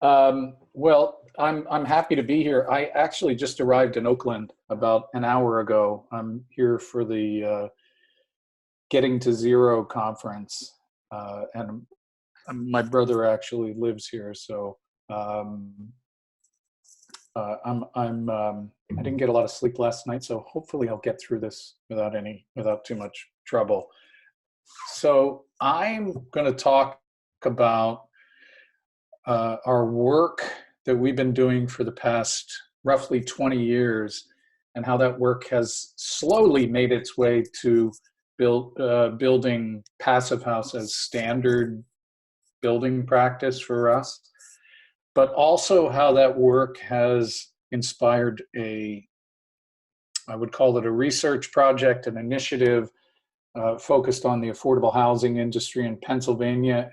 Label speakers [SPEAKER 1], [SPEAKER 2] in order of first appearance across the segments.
[SPEAKER 1] Well, I'm happy to be here. I actually just arrived in Oakland about an hour ago. I'm here for the Getting to Zero conference, and my brother actually lives here, so um, I didn't get a lot of sleep last night, so hopefully I'll get through this without too much trouble. So I'm going to talk about our work that we've been doing for the past roughly 20 years and how that work has slowly made its way to building Passive House as standard building practice for us, but also how that work has inspired I would call it a research project, an initiative focused on the affordable housing industry in Pennsylvania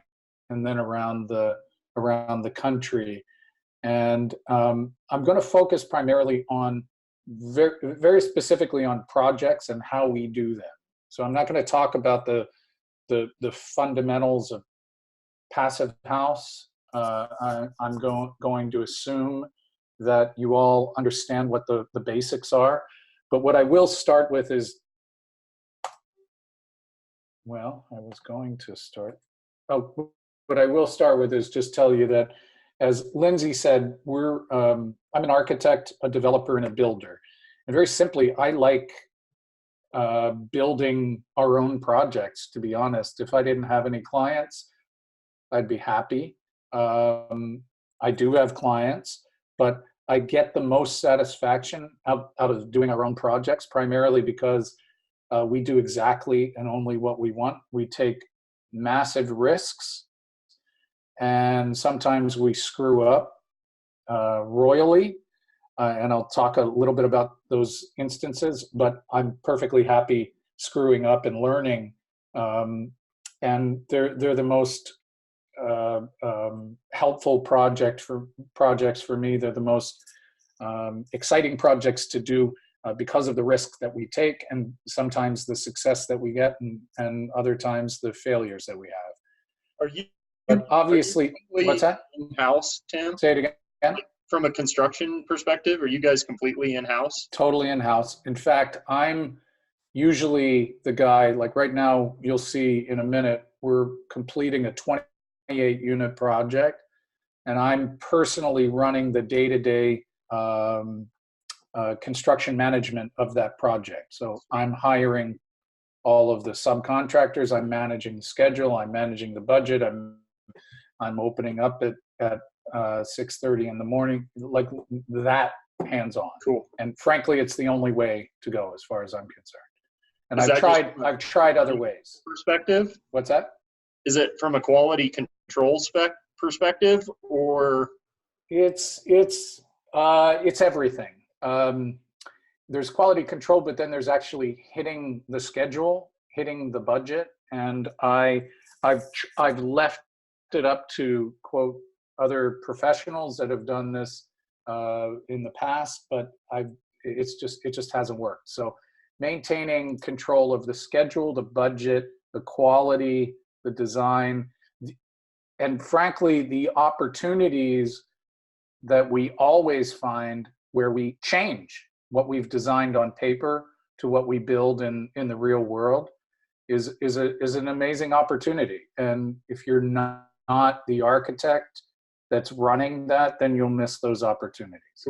[SPEAKER 1] and then around the country. And I'm going to focus primarily on very specifically on projects and how we do them. So I'm not going to talk about the fundamentals of Passive House. I'm going to assume that you all understand what the basics are. But what I will start with is, well, I was going to start. Oh, what I will start with is just tell you that, as Lindsay said, I'm an architect, a developer, and a builder. And very simply, I like building our own projects, to be honest. If I didn't have any clients, I'd be happy. I do have clients, but I get the most satisfaction out of doing our own projects, primarily because we do exactly and only what we want. We take massive risks, and sometimes we screw up royally. And I'll talk a little bit about those instances, but I'm perfectly happy screwing up and learning. And they're the most helpful projects for me. They're the most exciting projects to do because of the risk that we take, and sometimes the success that we get, and other times the failures that we have.
[SPEAKER 2] Are you?
[SPEAKER 1] But obviously, what's that?
[SPEAKER 2] In-house, Tim?
[SPEAKER 1] Say it again.
[SPEAKER 2] From a construction perspective, are you guys completely in-house?
[SPEAKER 1] Totally in-house. In fact, I'm usually the guy, like right now, you'll see in a minute, we're completing a 28 unit project, and I'm personally running the day-to-day construction management of that project. So I'm hiring all of the subcontractors, I'm managing the schedule, I'm managing the budget, I'm opening up at 6:30 in the morning, like that, hands-on.
[SPEAKER 2] Cool.
[SPEAKER 1] And frankly, it's the only way to go as far as I'm concerned. And
[SPEAKER 2] Is
[SPEAKER 1] I've tried other ways.
[SPEAKER 2] Perspective?
[SPEAKER 1] What's that?
[SPEAKER 2] Is it from a quality control perspective, or?
[SPEAKER 1] It's everything. There's quality control, but then there's actually hitting the schedule, hitting the budget. And I've left it up to, quote, other professionals that have done this in the past, but it just hasn't worked. So maintaining control of the schedule, the budget, the quality, the design, and frankly, the opportunities that we always find where we change what we've designed on paper to what we build in the real world is an amazing opportunity. And if you're not the architect that's running that, then you'll miss those opportunities.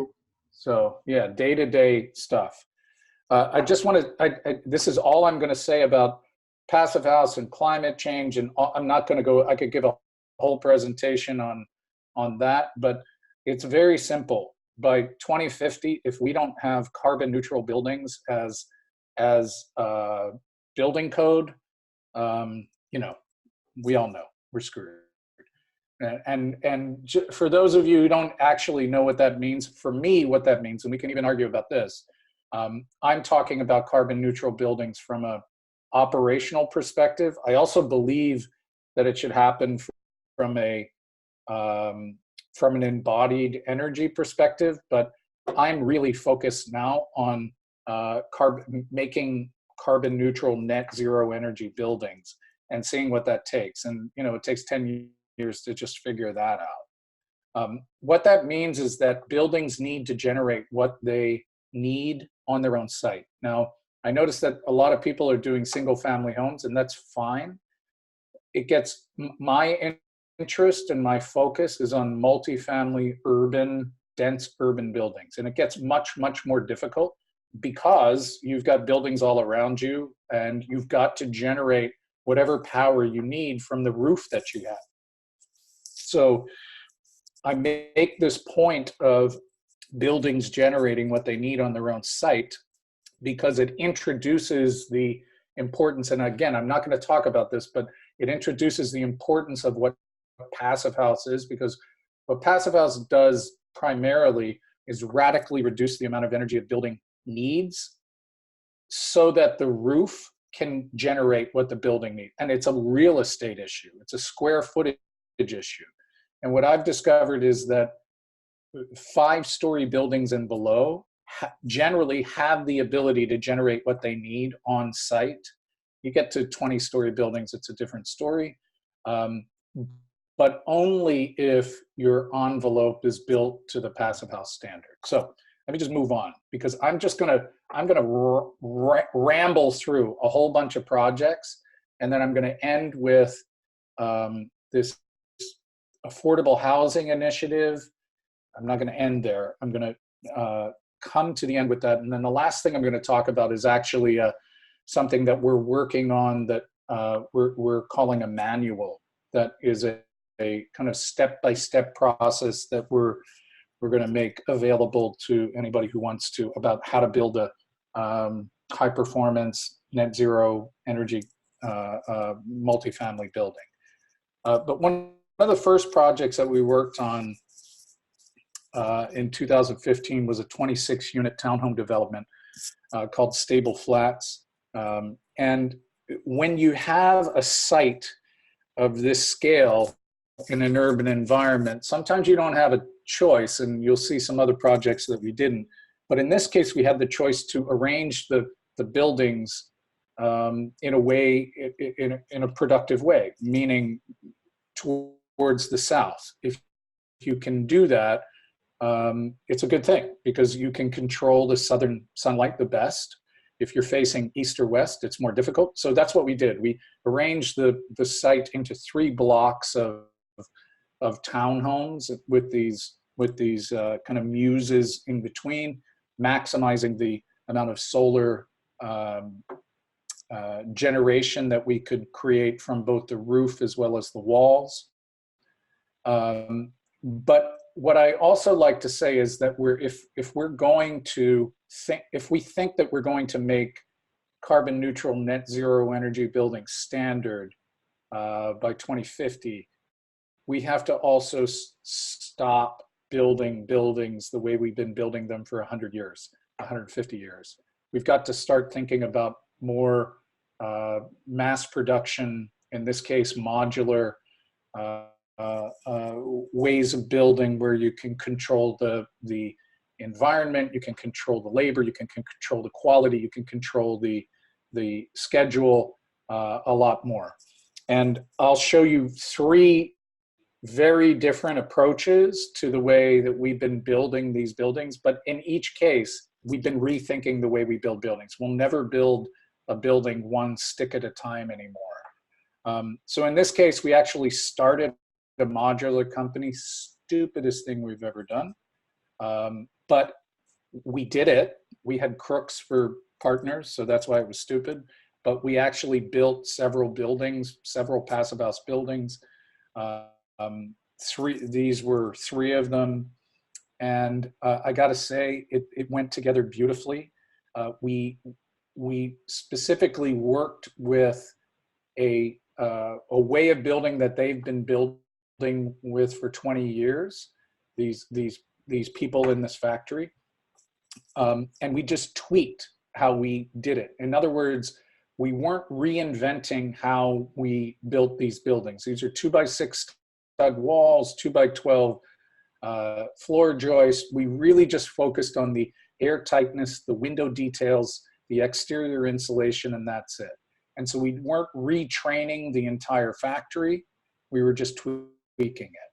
[SPEAKER 1] So yeah, day-to-day stuff. I just want to, this is all I'm going to say about Passive House and climate change. And I'm not going to go, I could give a whole presentation on that, but it's very simple. By 2050, if we don't have carbon neutral buildings as building code, we all know we're screwed. And for those of you who don't actually know what that means, for me, what that means, and we can even argue about this, I'm talking about carbon neutral buildings from a operational perspective. I also believe that it should happen from an embodied energy perspective, but I'm really focused now on making carbon neutral net zero energy buildings and seeing what that takes. And it takes 10 years to just figure that out. What that means is that buildings need to generate what they need on their own site. Now, I noticed that a lot of people are doing single family homes, and that's fine. It gets my interest and my focus is on multifamily urban, dense urban buildings. And it gets much, much more difficult because you've got buildings all around you and you've got to generate whatever power you need from the roof that you have. So I make this point of buildings generating what they need on their own site because it introduces the importance, and again, I'm not going to talk about this, but it introduces the importance of what passive house is, because what passive house does primarily is radically reduce the amount of energy a building needs so that the roof can generate what the building needs. And it's a real estate issue. It's a square footage issue. And what I've discovered is that 5-story buildings and below generally have the ability to generate what they need on site. You get to 20-story buildings, it's a different story. But only if your envelope is built to the passive house standard. So let me just move on, because I'm gonna ramble through a whole bunch of projects, and then I'm gonna end with this affordable housing initiative. I'm not gonna end there. I'm gonna come to the end with that. And then the last thing I'm gonna talk about is actually something that we're working on that we're calling a manual that is a kind of step-by-step process that we're going to make available to anybody who wants to, about how to build a high-performance, net zero energy multifamily building. But one of the first projects that we worked on in 2015 was a 26-unit townhome development called Stable Flats. And when you have a site of this scale in an urban environment, sometimes you don't have a choice, and you'll see some other projects that we didn't. But in this case, we had the choice to arrange the buildings in a way, in a productive way, meaning towards the south. If you can do that, it's a good thing, because you can control the southern sunlight the best. If you're facing east or west, it's more difficult. So that's what we did. We arranged the site into 3 blocks of townhomes with these kind of muses in between, maximizing the amount of solar generation that we could create from both the roof as well as the walls. But what I also like to say is that if we're going to think, if we think that we're going to make carbon neutral net zero energy buildings standard by 2050, we have to also stop building buildings the way we've been building them for 100 years, 150 years. We've got to start thinking about more mass production, in this case, modular ways of building, where you can control the environment, you can control the labor, you can control the quality, you can control the schedule a lot more. And I'll show you 3 very different approaches to the way that we've been building these buildings. But in each case, we've been rethinking the way we build buildings. We'll never build a building one stick at a time anymore. So in this case, we actually started a modular company, stupidest thing we've ever done. But we did it. We had crooks for partners, so that's why it was stupid. But we actually built several buildings, several passive house buildings. These were 3 of them. And I gotta say, it went together beautifully. We specifically worked with a way of building that they've been building with for 20 years, these people in this factory. And we just tweaked how we did it. In other words, we weren't reinventing how we built these buildings. These are 2x6 stud walls, 2x12 floor joists. We really just focused on the air tightness, the window details, the exterior insulation, and that's it. And so we weren't retraining the entire factory. We were just tweaking it.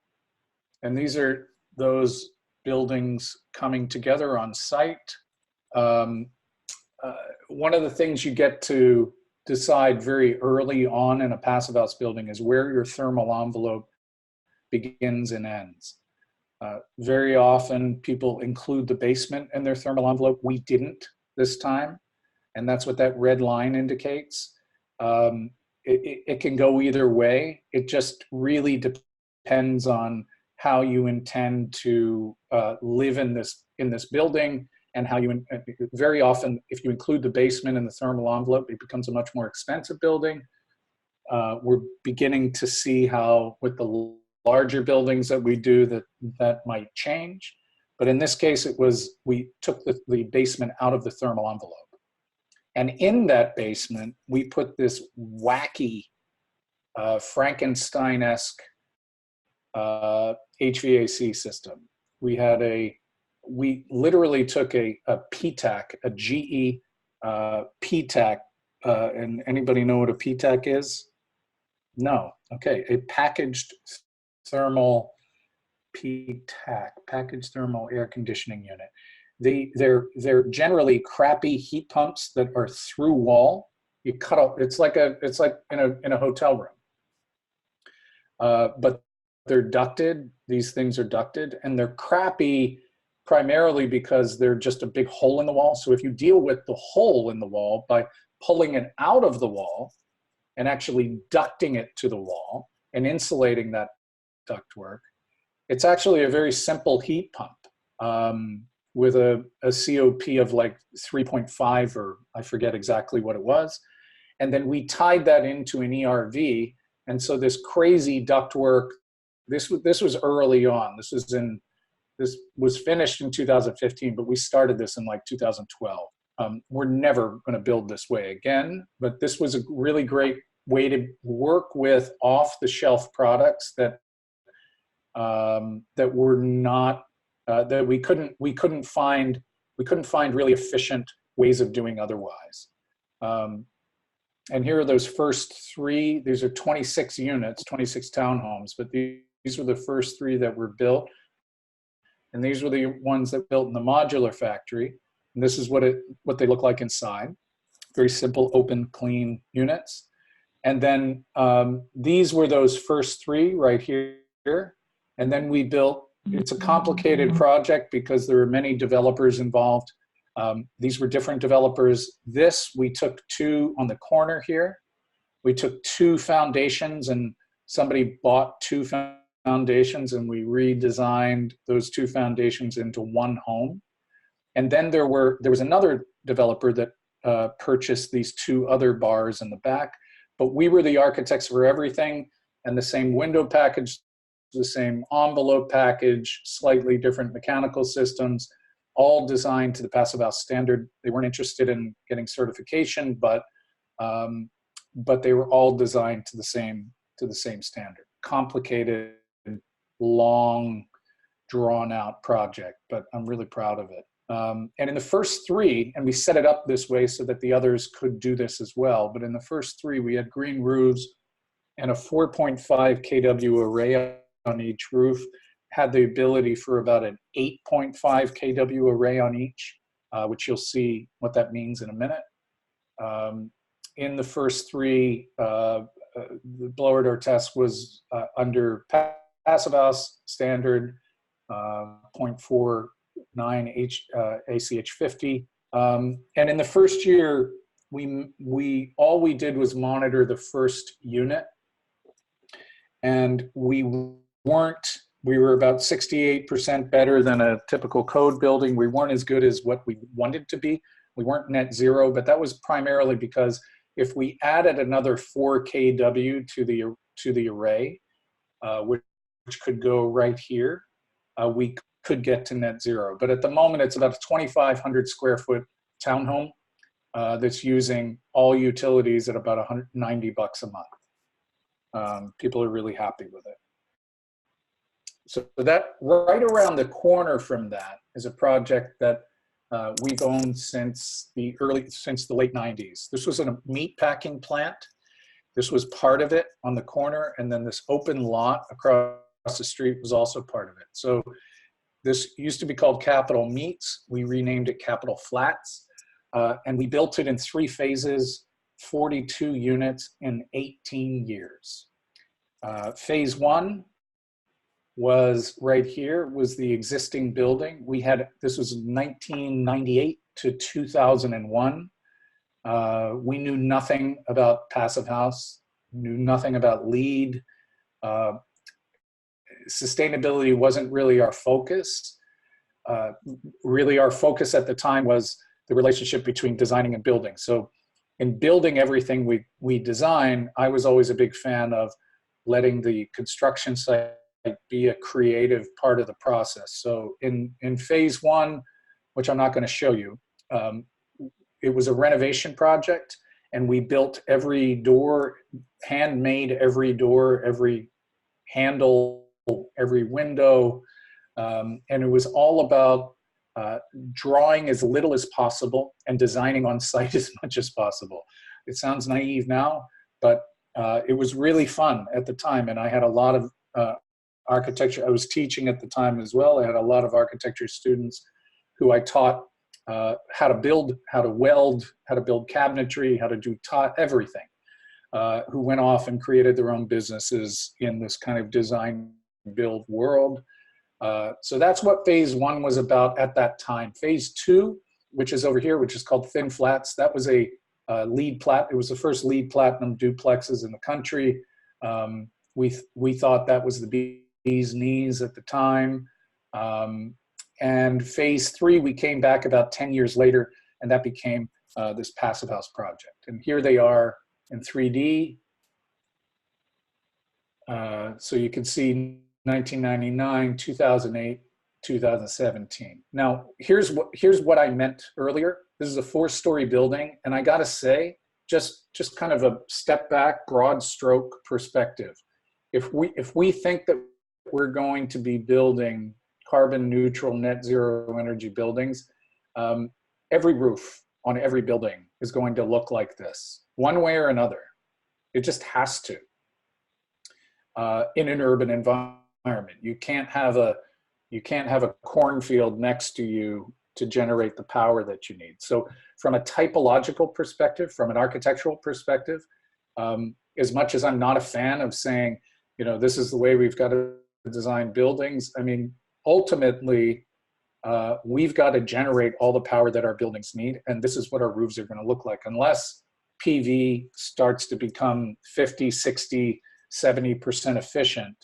[SPEAKER 1] And these are those buildings coming together on site. One of the things you get to decide very early on in a passive house building is where your thermal envelope begins and ends. Very often people include the basement in their thermal envelope. We didn't this time, and that's what that red line indicates. It can go either way. It just really depends on how you intend to live in this building, and how you, very often, if you include the basement in the thermal envelope, it becomes a much more expensive building. We're beginning to see how, with the larger buildings that we do, that might change. But in this case, we took the basement out of the thermal envelope. And in that basement, we put this wacky Frankenstein-esque HVAC system. We literally took a PTAC, a GE PTAC, and anybody know what a PTAC is? No. Okay, a packaged thermal PTAC, packaged thermal air conditioning unit. They're generally crappy heat pumps that are through wall. You cut off. It's like in a hotel room, but they're ducted. These things are ducted, and they're crappy primarily because they're just a big hole in the wall. So if you deal with the hole in the wall by pulling it out of the wall and actually ducting it to the wall and insulating that ductwork, it's actually a very simple heat pump with a COP of like 3.5, or I forget exactly what it was. And then we tied that into an ERV. And so this crazy ductwork, this was early on. This was finished in 2015, but we started this in like 2012. We're never going to build this way again, but this was a really great way to work with off-the-shelf products that were not that we couldn't find really efficient ways of doing otherwise. And here are those first three. These are 26 units, 26 townhomes, but these were the first three that were built. And these were the ones that built in the modular factory. And this is what they look like inside. Very simple, open, clean units. And then these were those first three right here. And then we built, it's a complicated project because there are many developers involved. These were different developers. We took two on the corner here. We took two foundations, and somebody bought two foundations, and we redesigned those two foundations into one home. And then there was another developer that purchased these two other bars in the back, but we were the architects for everything, and the same window package, the same envelope package, slightly different mechanical systems, all designed to the Passive House standard. They weren't interested in getting certification, but they were all designed to the same standard. Complicated, long, drawn-out project, but I'm really proud of it. And in the first three, and we set it up this way so that the others could do this as well, but in the first three, we had green roofs and a 4.5 kW array on each roof. Had the ability for about an 8.5 kW array on each, which you'll see what that means in a minute. In the first three, the blower door test was under Passive House standard, 0.49 ACH 50. And in the first year, all we did was monitor the first unit, and we were about 68% better than a typical code building. We weren't as good as what we wanted to be. We weren't net zero, but that was primarily because if we added another 4 kW to the array, which could go right here, we could get to net zero. But at the moment, it's about a 2,500 square foot townhome that's using all utilities at about $190 a month. People are really happy with it. So that right around the corner from that is a project that we've owned since the late 90s. This was a meat packing plant. This was part of it on the corner, and then this open lot across the street was also part of it. So this used to be called Capitol Meats. We renamed it Capitol Flats. And we built it in 3 phases, 42 units in 18 years. Phase 1 was right here, was the existing building. We had, this was 1998 to 2001. We knew nothing about Passive House, knew nothing about LEED. Sustainability wasn't really our focus. Really our focus at the time was the relationship between designing and building. So in building everything we design, I was always a big fan of letting the construction site be a creative part of the process. So in phase 1, which I'm not going to show you, it was a renovation project, and we built every door, handmade every door, every handle, every window, and it was all about drawing as little as possible and designing on site as much as possible. It sounds naive now, but it was really fun at the time, and I had a lot of architecture. I was teaching at the time as well. I had a lot of architecture students who I taught how to build, how to weld, how to build cabinetry, how to do everything, who went off and created their own businesses in this kind of design build world. So that's what phase 1 was about at that time. Phase 2, which is over here, which is called Thin Flats, that was a LEED plat. It was the first LEED platinum duplexes in the country. We thought that was the bee's knees at the time. And phase 3, we came back about 10 years later, and that became this Passive House project. And here they are in 3D. So you can see 1999, 2008, 2017. Now, here's what I meant earlier. This is a 4-story building, and I gotta say, just kind of a step back, broad stroke perspective. If we think that we're going to be building carbon neutral, net zero energy buildings, every roof on every building is going to look like this, one way or another. It just has to. In an urban environment, you can't have a cornfield next to you to generate the power that you need. So from a typological perspective, from an architectural perspective, as much as I'm not a fan of saying, this is the way we've got to design buildings, I mean, ultimately, we've got to generate all the power that our buildings need, and this is what our roofs are going to look like. Unless PV starts to become 50, 60, 70% efficient,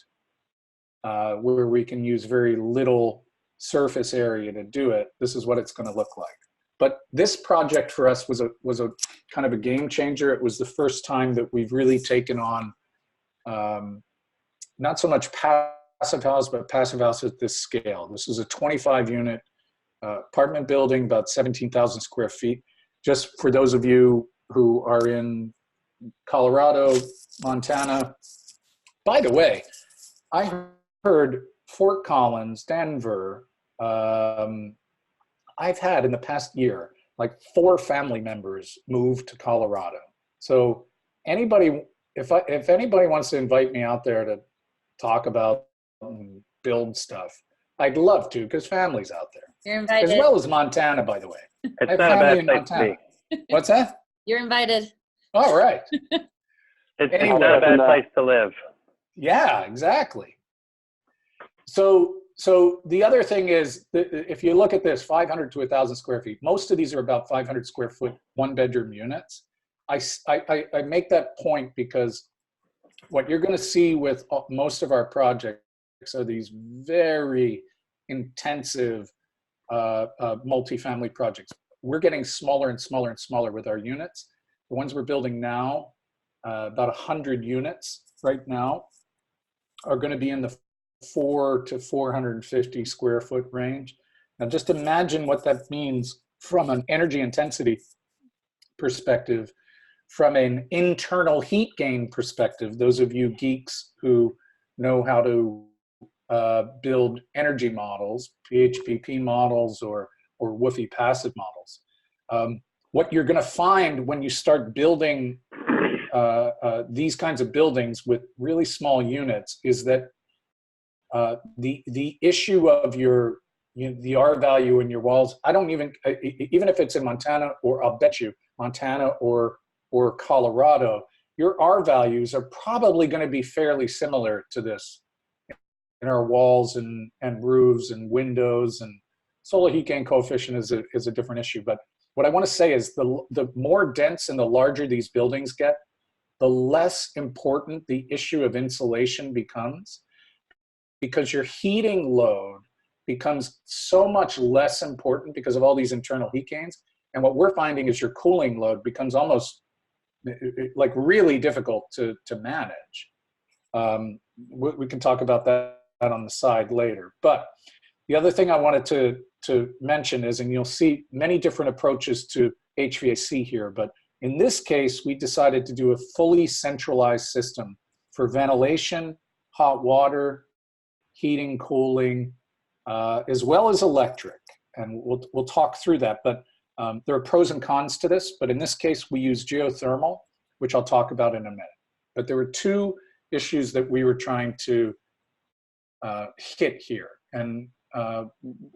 [SPEAKER 1] where we can use very little surface area to do it, this is what it's going to look like. But this project for us was a kind of a game changer. It was the first time that we've really taken on not so much Passive House, but Passive House at this scale. This is a 25-unit apartment building, about 17,000 square feet. Just for those of you who are in Colorado, Montana. By the way, I heard Fort Collins, Denver, I've had in the past year, like 4 family members move to Colorado. So anybody, if anybody wants to invite me out there to talk about and build stuff, I'd love to, because family's out there.
[SPEAKER 3] You're invited.
[SPEAKER 1] As well as Montana, by the way.
[SPEAKER 4] It's
[SPEAKER 1] I have
[SPEAKER 4] not a
[SPEAKER 1] family
[SPEAKER 4] bad
[SPEAKER 1] in
[SPEAKER 4] place to
[SPEAKER 1] Montana.
[SPEAKER 4] be.
[SPEAKER 1] What's that?
[SPEAKER 3] You're invited.
[SPEAKER 1] All right.
[SPEAKER 4] It's
[SPEAKER 1] Anyway,
[SPEAKER 4] not a bad place to live.
[SPEAKER 1] Yeah, exactly. So the other thing is, if you look at this, 500 to 1,000 square feet, most of these are about 500 square foot, 1-bedroom units. I make that point because what you're going to see with most of our projects are these very intensive multifamily projects. We're getting smaller and smaller and smaller with our units. The ones we're building now, about 100 units right now, are going to be in the 4 to 450 square foot range. Now just imagine what that means from an energy intensity perspective, from an internal heat gain perspective. Those of you geeks who know how to build energy models, PHPP models, or WUFI passive models. What you're going to find when you start building these kinds of buildings with really small units is that The issue of the R value in your walls, I don't even if it's in Montana, or I'll bet you Montana or Colorado, your R values are probably going to be fairly similar to this in our walls and roofs and windows. And solar heat gain coefficient is a different issue. But what I want to say is the more dense and the larger these buildings get, the less important the issue of insulation becomes, because your heating load becomes so much less important because of all these internal heat gains. And what we're finding is your cooling load becomes almost like really difficult to manage. We can talk about that on the side later. But the other thing I wanted to mention is, and you'll see many different approaches to HVAC here, but in this case, we decided to do a fully centralized system for ventilation, hot water, heating, cooling, as well as electric. And we'll talk through that. But there are pros and cons to this. But in this case, we use geothermal, which I'll talk about in a minute. But there were two issues that we were trying to hit here. And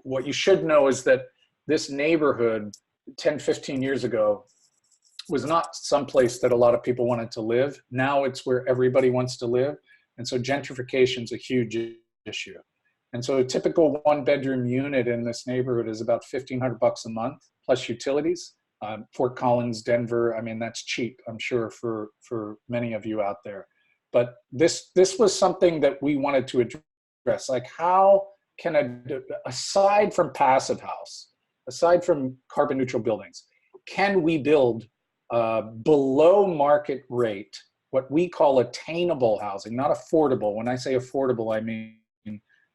[SPEAKER 1] what you should know is that this neighborhood 10, 15 years ago was not someplace that a lot of people wanted to live. Now it's where everybody wants to live. And so gentrification is a huge issue. And so a typical one-bedroom unit in this neighborhood is about $1,500 a month plus utilities. Fort Collins, Denver, I mean, that's cheap, I'm sure, for many of you out there. But this was something that we wanted to address. Like, how can aside from passive house, aside from carbon neutral buildings, can we build below market rate, what we call attainable housing, not affordable? When I say affordable, I mean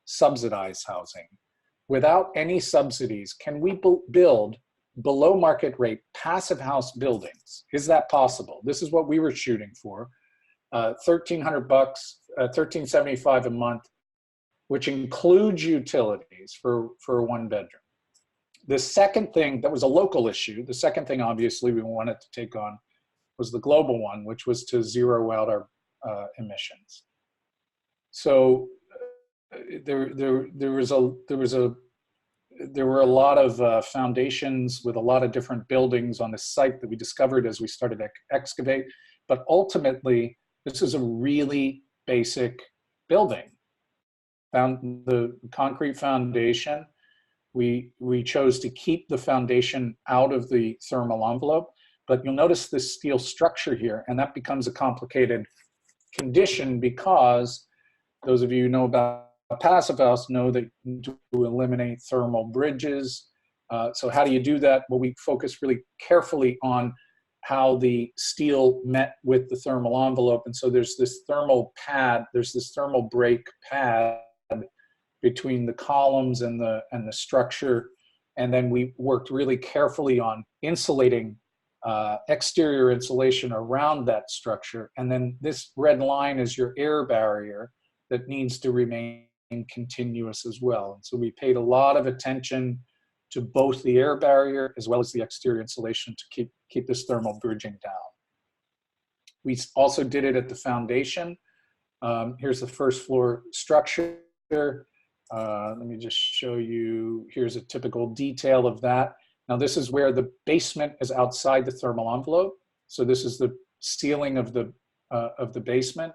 [SPEAKER 1] subsidized housing. Without any subsidies, can we build below market rate passive house buildings? Is that possible? This is what we were shooting for. $1,300, $1,375 a month, which includes utilities for a one bedroom. The second thing that was a local issue, the second thing obviously we wanted to take on was the global one, which was to zero out our emissions. So there were a lot of foundations with a lot of different buildings on the site that we discovered as we started to excavate. But ultimately, this is a really basic building. Found the concrete foundation. We chose to keep the foundation out of the thermal envelope, but you'll notice this steel structure here, and that becomes a complicated condition because those of you who know about a passive house know that you need to eliminate thermal bridges. So how do you do that? Well, we focus really carefully on how the steel met with the thermal envelope. And so there's this thermal pad, there's this thermal break pad between the columns and the structure. And then we worked really carefully on insulating exterior insulation around that structure. And then this red line is your air barrier that needs to remain continuous as well. And so we paid a lot of attention to both the air barrier as well as the exterior insulation to keep this thermal bridging down. We also did it at the foundation. Here's the first floor structure. Let me just show you, here's a typical detail of that. Now this is where the basement is outside the thermal envelope. So this is the ceiling of the basement,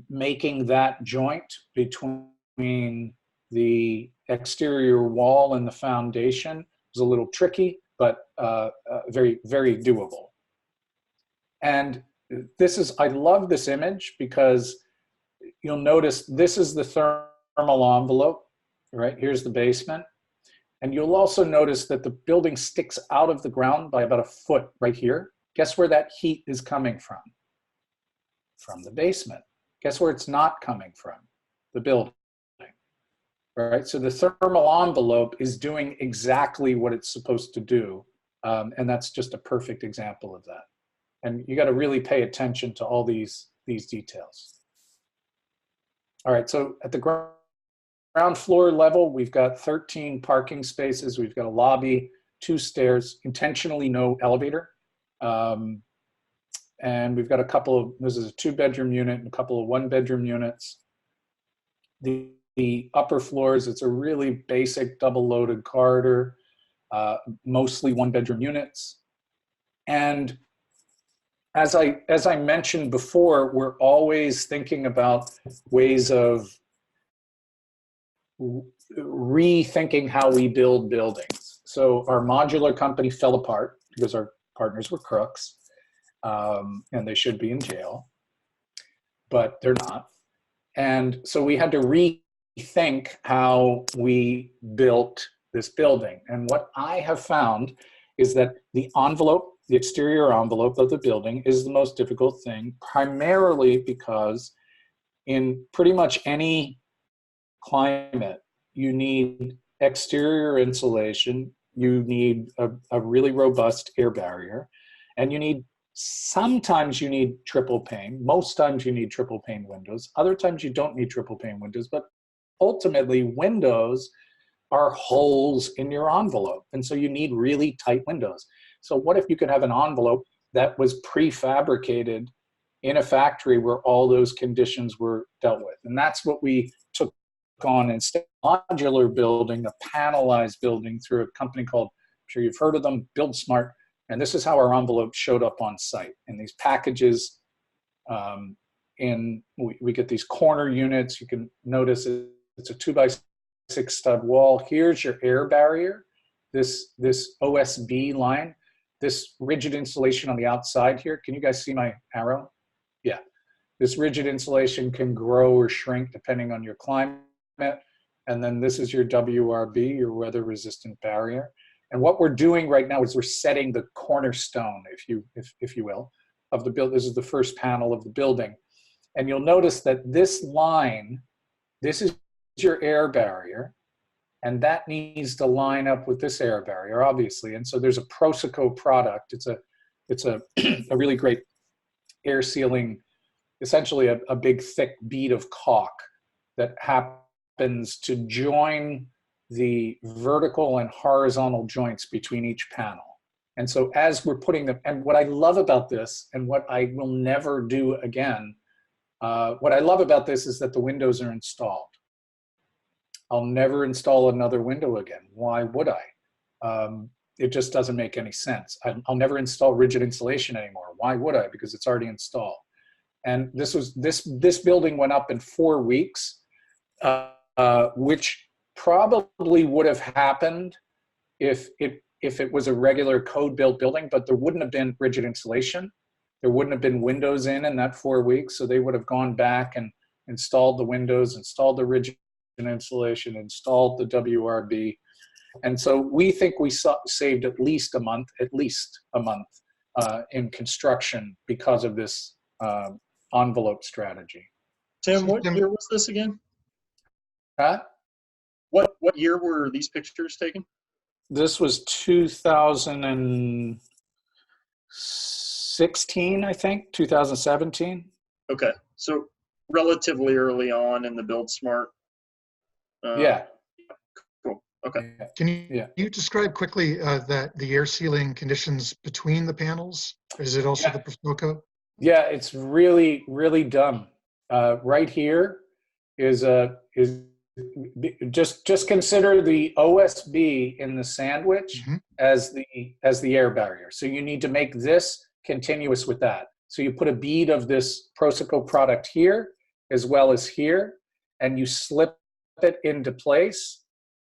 [SPEAKER 1] making that joint between the exterior wall and the foundation was a little tricky, but very, very doable. And this is, I love this image because you'll notice this is the thermal envelope, right? Here's the basement. And you'll also notice that the building sticks out of the ground by about a foot right here. Guess where that heat is coming from? From the basement. Guess where it's not coming from? The building. Right? So the thermal envelope is doing exactly what it's supposed to do. And that's just a perfect example of that. And you got to really pay attention to all these details. All right, so at the ground floor level, we've got 13 parking spaces. We've got a lobby, 2 stairs, intentionally no elevator. And we've got a couple of, this is a 2-bedroom unit and a couple of 1-bedroom units. The the upper floors, it's a really basic double-loaded corridor, mostly one-bedroom units. And as I mentioned before, we're always thinking about ways of rethinking how we build buildings. So our modular company fell apart because our partners were crooks, and they should be in jail, but they're not. And so we had to rethink how we built this building. And what I have found is that the envelope, the exterior envelope of the building is the most difficult thing, primarily because in pretty much any climate, you need exterior insulation, you need a really robust air barrier, and sometimes you need triple pane. Most times you need triple pane windows. Other times you don't need triple pane windows, but ultimately windows are holes in your envelope. And so you need really tight windows. So what if you could have an envelope that was prefabricated in a factory where all those conditions were dealt with? And that's what we took on instead of modular building, a panelized building through a company called, I'm sure you've heard of them, Build Smart. And this is how our envelope showed up on site. In these packages, we get these corner units. You can notice it's a 2x6 stud wall. Here's your air barrier, this OSB line, this rigid insulation on the outside here. Can you guys see my arrow? Yeah. This rigid insulation can grow or shrink depending on your climate. And then this is your WRB, your weather resistant barrier. And what we're doing right now is we're setting the cornerstone, if you will, of the build. This is the first panel of the building. And you'll notice that this line, this is your air barrier, and that needs to line up with this air barrier, obviously. And so there's a Proseco product. It's a a really great air sealing, essentially a big thick bead of caulk that happens to join the vertical and horizontal joints between each panel. And so as we're putting them, and what I love about this, and what I will never do again, what I love about this is that the windows are installed. I'll never install another window again. Why would I? It just doesn't make any sense. I'll never install rigid insulation anymore. Why would I? Because it's already installed. And this building went up in 4 weeks, which probably would have happened if it was a regular code built building, but there wouldn't have been rigid insulation. There wouldn't have been windows in that 4 weeks. So they would have gone back and installed the windows, installed the rigid insulation, installed the WRB. And so we think we saved at least a month in construction because of this envelope strategy.
[SPEAKER 2] Tim, what year was this again?
[SPEAKER 1] Huh?
[SPEAKER 2] What year were these pictures taken?
[SPEAKER 1] This was 2016, I think, 2017.
[SPEAKER 2] Okay, so relatively early on in the Build Smart.
[SPEAKER 1] Yeah.
[SPEAKER 2] Cool. Okay.
[SPEAKER 3] Can you describe quickly the air sealing conditions between the panels? Is it also the Proseco?
[SPEAKER 1] Yeah, it's really, really dumb. Right here is just consider the OSB in the sandwich as the air barrier. So you need to make this continuous with that. So you put a bead of this Proseco product here as well as here, and you slip it into place,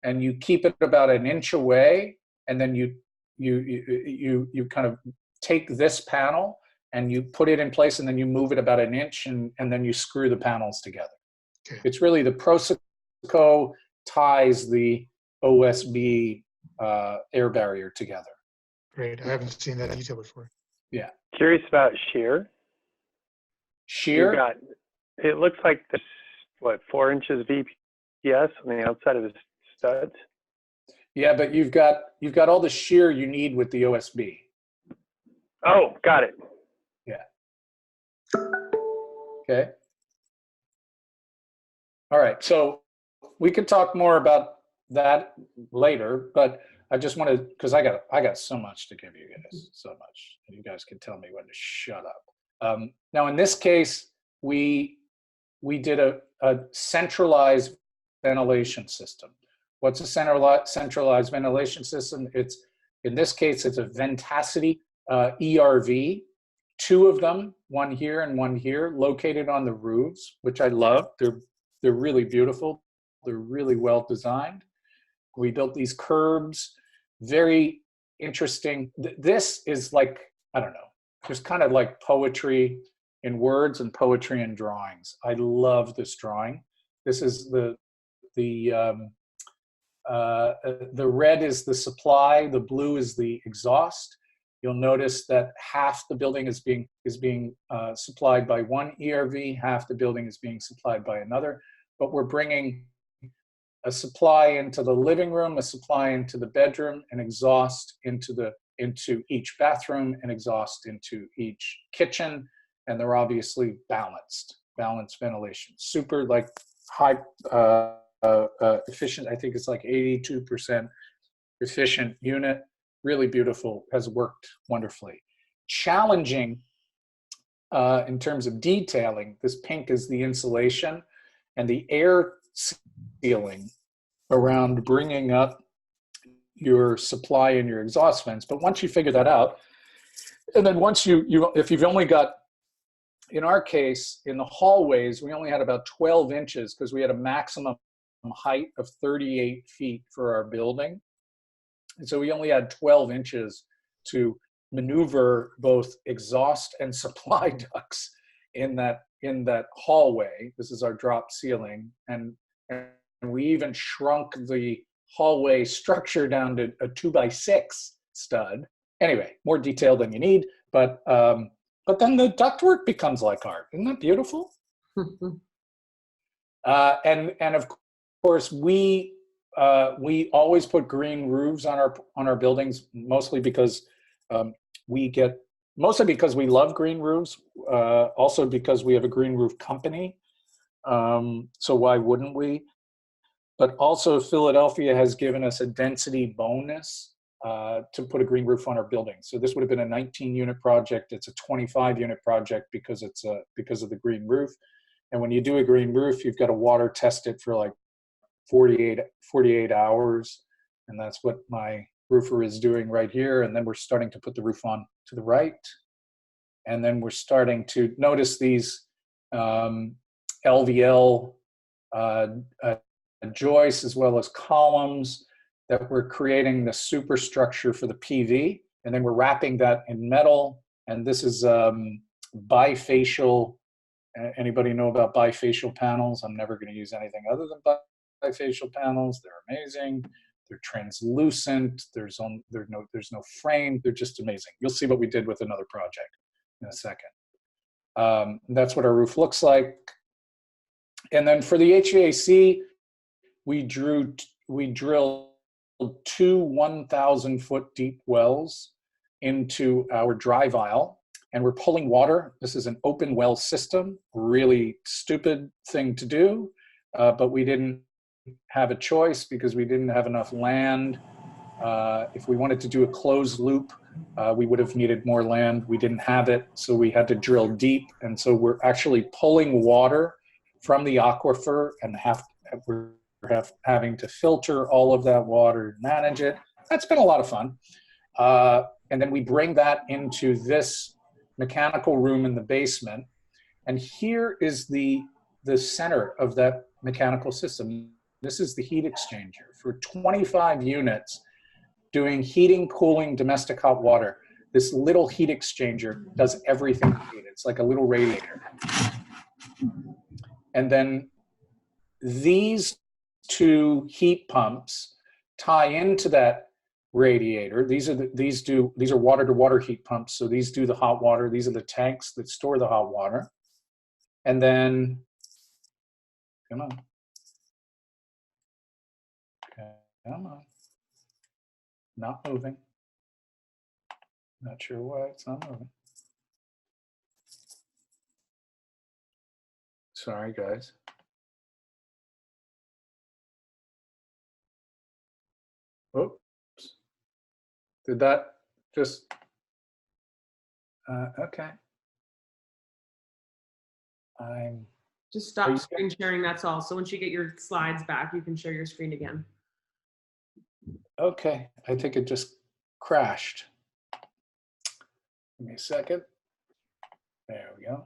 [SPEAKER 1] and you keep it about an inch away, and then you kind of take this panel and you put it in place, and then you move it about an inch, and then you screw the panels together. Okay. It's really the Proseco ties the OSB air barrier together.
[SPEAKER 3] Great. I haven't seen that detail before.
[SPEAKER 1] Yeah.
[SPEAKER 4] Curious about shear.
[SPEAKER 1] Shear?
[SPEAKER 4] It looks like there's, 4 inches VPS on the outside of the studs?
[SPEAKER 1] Yeah, but you've got all the shear you need with the OSB.
[SPEAKER 4] Oh, got it.
[SPEAKER 1] Yeah. Okay. All right, so we could talk more about that later, but I just wanted, because I got so much to give you guys, so much. You guys can tell me when to shut up. Now, in this case, we did a centralized ventilation system. What's a centralized ventilation system? It's, in this case, it's a Ventacity ERV, 2 of them, one here and one here, located on the roofs, which I love. They're really beautiful. They're really well designed. We built these curbs, very interesting. This is like, I don't know, there's kind of like poetry in words and poetry in drawings. I love this drawing. This is the red is the supply, the blue is the exhaust. You'll notice that half the building is being supplied by one ERV, half the building is being supplied by another. But we're bringing a supply into the living room, a supply into the bedroom, and exhaust into each bathroom, and exhaust into each kitchen. And they're obviously balanced ventilation. Super like high efficient. I think it's like 82% efficient unit. Really beautiful, has worked wonderfully. Challenging in terms of detailing, this pink is the insulation and the air sealing around bringing up your supply and your exhaust vents. But once you figure that out, and then once if you've only got, in our case, in the hallways, we only had about 12 inches because we had a maximum height of 38 feet for our building. And so we only had 12 inches to maneuver both exhaust and supply ducts in that hallway. This is our drop ceiling. And we even shrunk the hallway structure down to a 2x6 stud. Anyway, more detail than you need, but then the ductwork becomes like art. Isn't that beautiful? And of course, we always put green roofs on our buildings, mostly because we love green roofs, also because we have a green roof company. So why wouldn't we? But also Philadelphia has given us a density bonus to put a green roof on our building. So this would have been a 19-unit project. It's a 25-unit project because of the green roof. And when you do a green roof, you've got to water test it for like 48 hours. And that's what my roofer is doing right here. And then we're starting to put the roof on to the right. And then we're starting to notice these LVL joists as well as columns that we're creating the superstructure for the PV. And then we're wrapping that in metal. And this is bifacial. Anybody know about bifacial panels? I'm never going to use anything other than bifacial panels. They're amazing. They're translucent. There's no frame. They're just amazing. You'll see what we did with another project in a second. That's what our roof looks like. And then for the HVAC, we drilled 2 1,000-foot deep wells into our drive aisle, and we're pulling water. This is an open well system, really stupid thing to do, but we didn't have a choice because we didn't have enough land. If we wanted to do a closed loop, we would have needed more land. We didn't have it, so we had to drill deep. And so we're actually pulling water from the aquifer and we're having to filter all of that water, manage it. That's been a lot of fun. And then we bring that into this mechanical room in the basement. And here is the center of that mechanical system. This is the heat exchanger for 25 units doing heating, cooling, domestic hot water. This little heat exchanger does everything you need. It's like a little radiator. And then these 2 heat pumps tie into that radiator. These are water-to-water heat pumps. So these do the hot water. These are the tanks that store the hot water. And then, come on. Come on. Not moving. Not sure why it's not moving. Sorry, guys. Oops. Did that just, okay. I'm
[SPEAKER 5] Just
[SPEAKER 1] Are
[SPEAKER 5] stop
[SPEAKER 1] you-
[SPEAKER 5] screen sharing, that's all. So once you get your slides back, you can share your screen again.
[SPEAKER 1] Okay, I think it just crashed. Give me a second. There we go.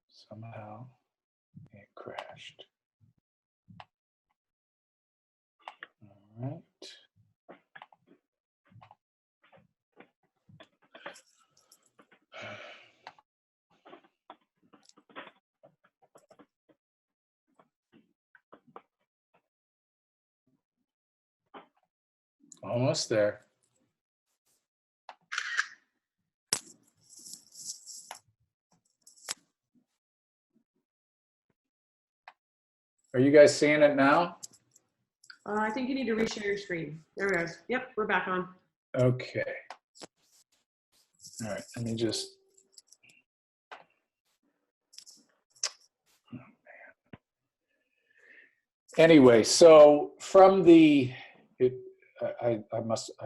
[SPEAKER 1] Somehow it crashed. All right. Almost there. Are you guys seeing it now?
[SPEAKER 5] I think you need to reshare your screen. There it goes. Yep, we're back on.
[SPEAKER 1] Okay. All right, let me just. Oh, man. Anyway, so from the,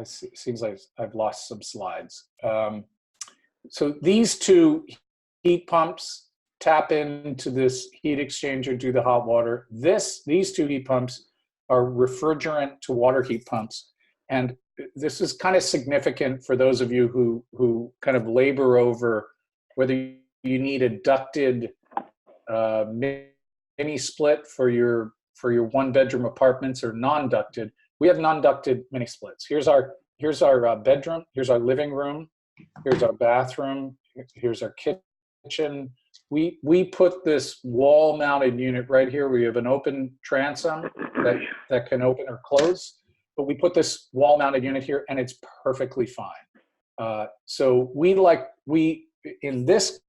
[SPEAKER 1] seems like I've lost some slides. So these two heat pumps tap into this heat exchanger, do the hot water. These two heat pumps are refrigerant to water heat pumps. And this is kind of significant for those of you who kind of labor over whether you need a ducted mini split for your one bedroom apartments or non-ducted. We have non-ducted mini splits. Here's our bedroom, here's our living room, here's our bathroom, here's our kitchen. We put this wall mounted unit right here. We have an open transom that can open or close, but we put this wall mounted unit here and it's perfectly fine. So in this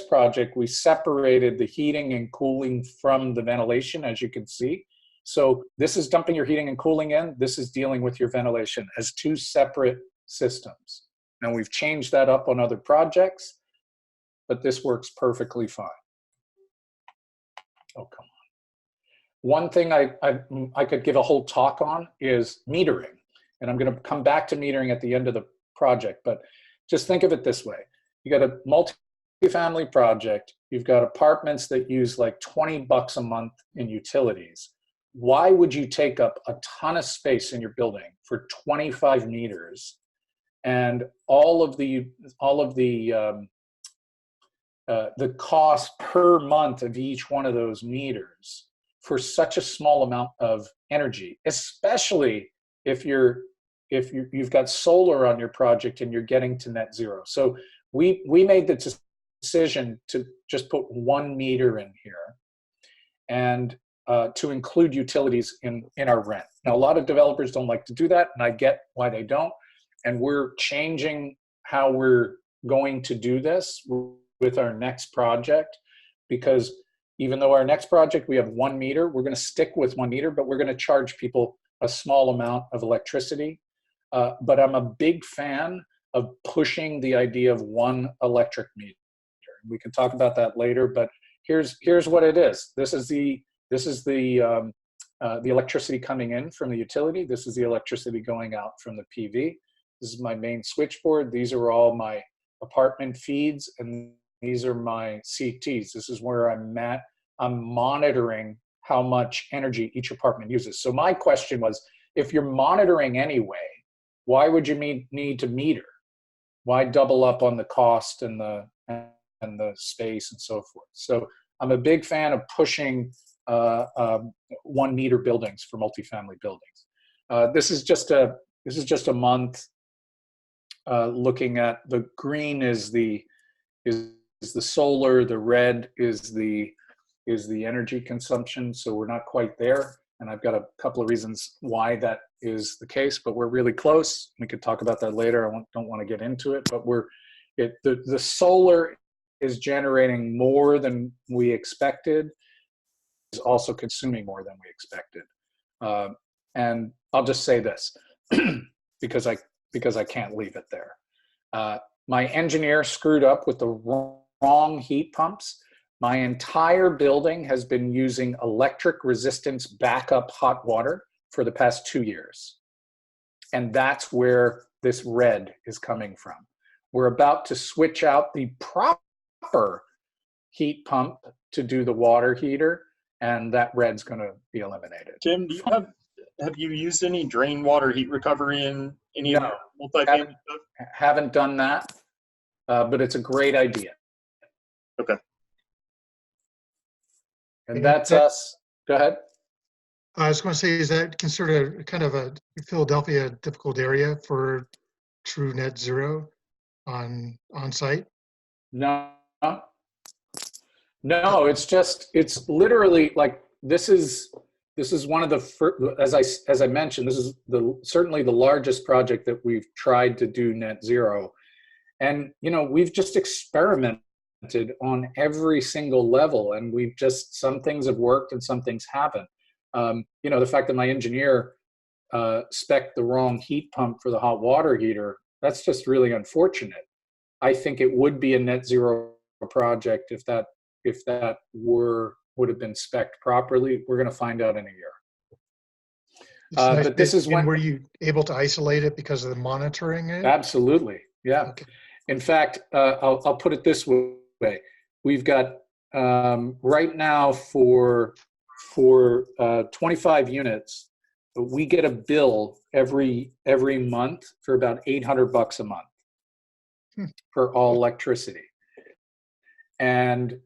[SPEAKER 1] project, we separated the heating and cooling from the ventilation, as you can see. So this is dumping your heating and cooling in. This is dealing with your ventilation as two separate systems. Now we've changed that up on other projects, but this works perfectly fine. Oh, come on. One thing I could give a whole talk on is metering. And I'm going to come back to metering at the end of the project, but just think of it this way. You got a multifamily project, you've got apartments that use like $20 a month in utilities. Why would you take up a ton of space in your building for 25 meters and all of the cost per month of each one of those meters for such a small amount of energy, especially if you've got solar on your project and you're getting to net zero. So we made the decision to just put 1 meter in here and to include utilities in our rent. Now, a lot of developers don't like to do that, and I get why they don't. And we're changing how we're going to do this with our next project, because even though our next project, we have 1 meter, we're going to stick with 1 meter, but we're going to charge people a small amount of electricity. But I'm a big fan of pushing the idea of 1 electric meter. We can talk about that later, but here's what it is. This is the electricity coming in from the utility. This is the electricity going out from the PV. This is my main switchboard. These are all my apartment feeds, and these are my CTs. This is where I'm at. I'm monitoring how much energy each apartment uses. So my question was, if you're monitoring anyway, why would you need to meter? Why double up on the cost and the space and so forth? So I'm a big fan of pushing 1 meter buildings for multifamily buildings. This is just a month looking at the green is the solar, the red is the energy consumption. So we're not quite there. And I've got a couple of reasons why that is the case, but we're really close. We could talk about that later. I don't want to get into it, but the solar is generating more than we expected, is also consuming more than we expected. And I'll just say this, because I can't leave it there. My engineer screwed up with the wrong heat pumps. My entire building has been using electric resistance backup hot water for the past 2 years. And that's where this red is coming from. We're about to switch out the proper heat pump to do the water heater, and that red's going to be eliminated.
[SPEAKER 2] Tim, do you have you used any drain water heat recovery in any of
[SPEAKER 1] No.
[SPEAKER 2] your multifamily stuff?
[SPEAKER 1] Haven't done that, but it's a great idea.
[SPEAKER 2] Okay.
[SPEAKER 1] And that's us. Go ahead.
[SPEAKER 3] I was going to say, is that considered a kind of a Philadelphia difficult area for true net zero on site?
[SPEAKER 1] No, no, it's literally like, this is one of the first, as I mentioned, this is certainly the largest project that we've tried to do net zero. And, we've just experimented on every single level, and some things have worked and some things haven't. The fact that my engineer spec'd the wrong heat pump for the hot water heater, that's just really unfortunate. I think it would be a net zero project if that would have been spec'd properly. We're going to find out in a year. But this is when,
[SPEAKER 3] were you able to isolate it because of the monitoring it?
[SPEAKER 1] Absolutely, yeah.
[SPEAKER 3] Okay.
[SPEAKER 1] In fact, I'll put it this way: we've got right now for 25 units, we get a bill every month for about $800 a month for all electricity, and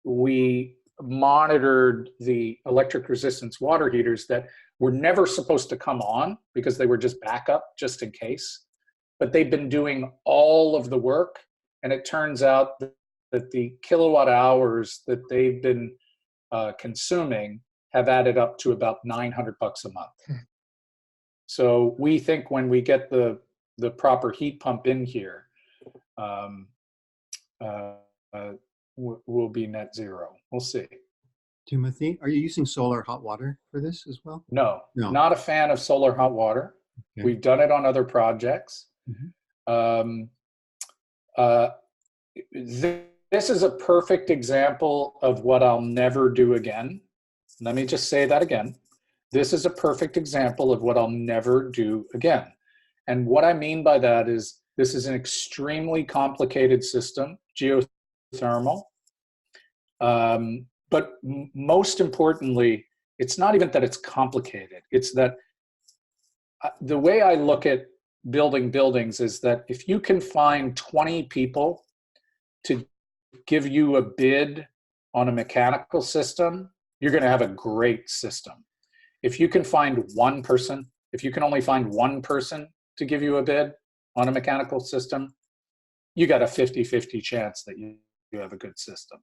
[SPEAKER 1] we monitored the electric resistance water heaters that were never supposed to come on because they were just backup, just in case. But they've been doing all of the work, and it turns out that the kilowatt hours that they've been consuming have added up to about $900 a month. So we think when we get the proper heat pump in here, we'll be net zero. We'll see.
[SPEAKER 6] Timothy, are you using solar hot water for this as well?
[SPEAKER 1] No,
[SPEAKER 6] No.
[SPEAKER 1] not a fan of solar hot water.
[SPEAKER 6] Okay.
[SPEAKER 1] We've done it on other projects.
[SPEAKER 6] Mhm.
[SPEAKER 1] This is a perfect example of what I'll never do again. Let me just say that again. This is a perfect example of what I'll never do again. And what I mean by that is this is an extremely complicated system, geothermal. But most importantly, it's not even that it's complicated. It's that the way I look at building buildings is that if you can find 20 people to give you a bid on a mechanical system, you're going to have a great system. If you can find one person, if you can only find one person to give you a bid on a mechanical system, you got a 50-50 chance that you have a good system.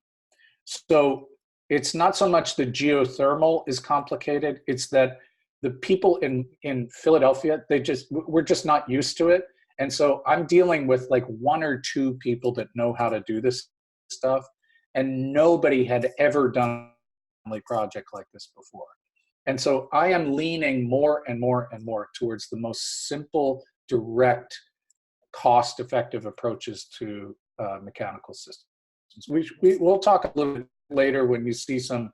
[SPEAKER 1] So it's not so much the geothermal is complicated, it's that the people in Philadelphia, we're just not used to it. And so I'm dealing with like one or two people that know how to do this stuff, and nobody had ever done a project like this before. And so I am leaning more and more and more towards the most simple, direct, cost-effective approaches to mechanical systems. We'll talk a little bit later when you see some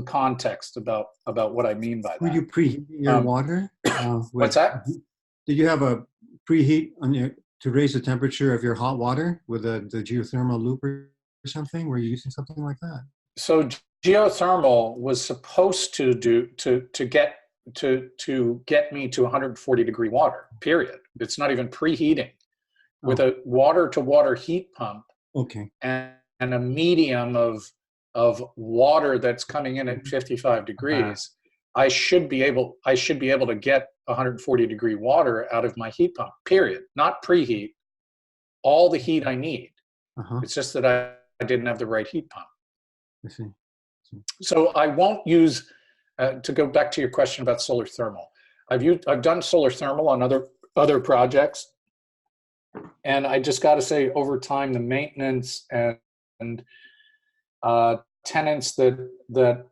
[SPEAKER 1] context about what I mean by that.
[SPEAKER 6] Were you preheating your water?
[SPEAKER 1] What's that?
[SPEAKER 6] Did you have a preheat to raise the temperature of your hot water with the geothermal loop or something? Were you using something like that?
[SPEAKER 1] So geothermal was supposed to get me to 140-degree water. Period. It's not even preheating. With a water-to-water heat pump,
[SPEAKER 6] okay,
[SPEAKER 1] and a medium of water that's coming in at 55 degrees, I should be able to get 140-degree water out of my heat pump. Period. Not preheat. All the heat I need. It's just that I didn't have the right heat pump.
[SPEAKER 6] I see.
[SPEAKER 1] So I won't use. To go back to your question about solar thermal, I've done solar thermal on other projects. And I just got to say, over time, the maintenance and tenants that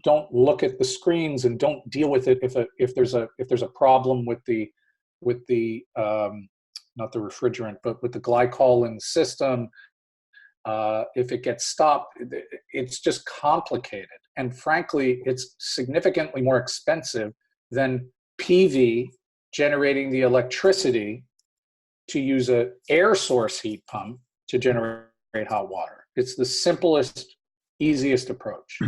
[SPEAKER 1] don't look at the screens and don't deal with it if there's a problem with the not the refrigerant, but with the glycol in the system, if it gets stopped, it's just complicated. And frankly, it's significantly more expensive than PV generating the electricity to use an air source heat pump to generate hot water. It's the simplest, easiest approach.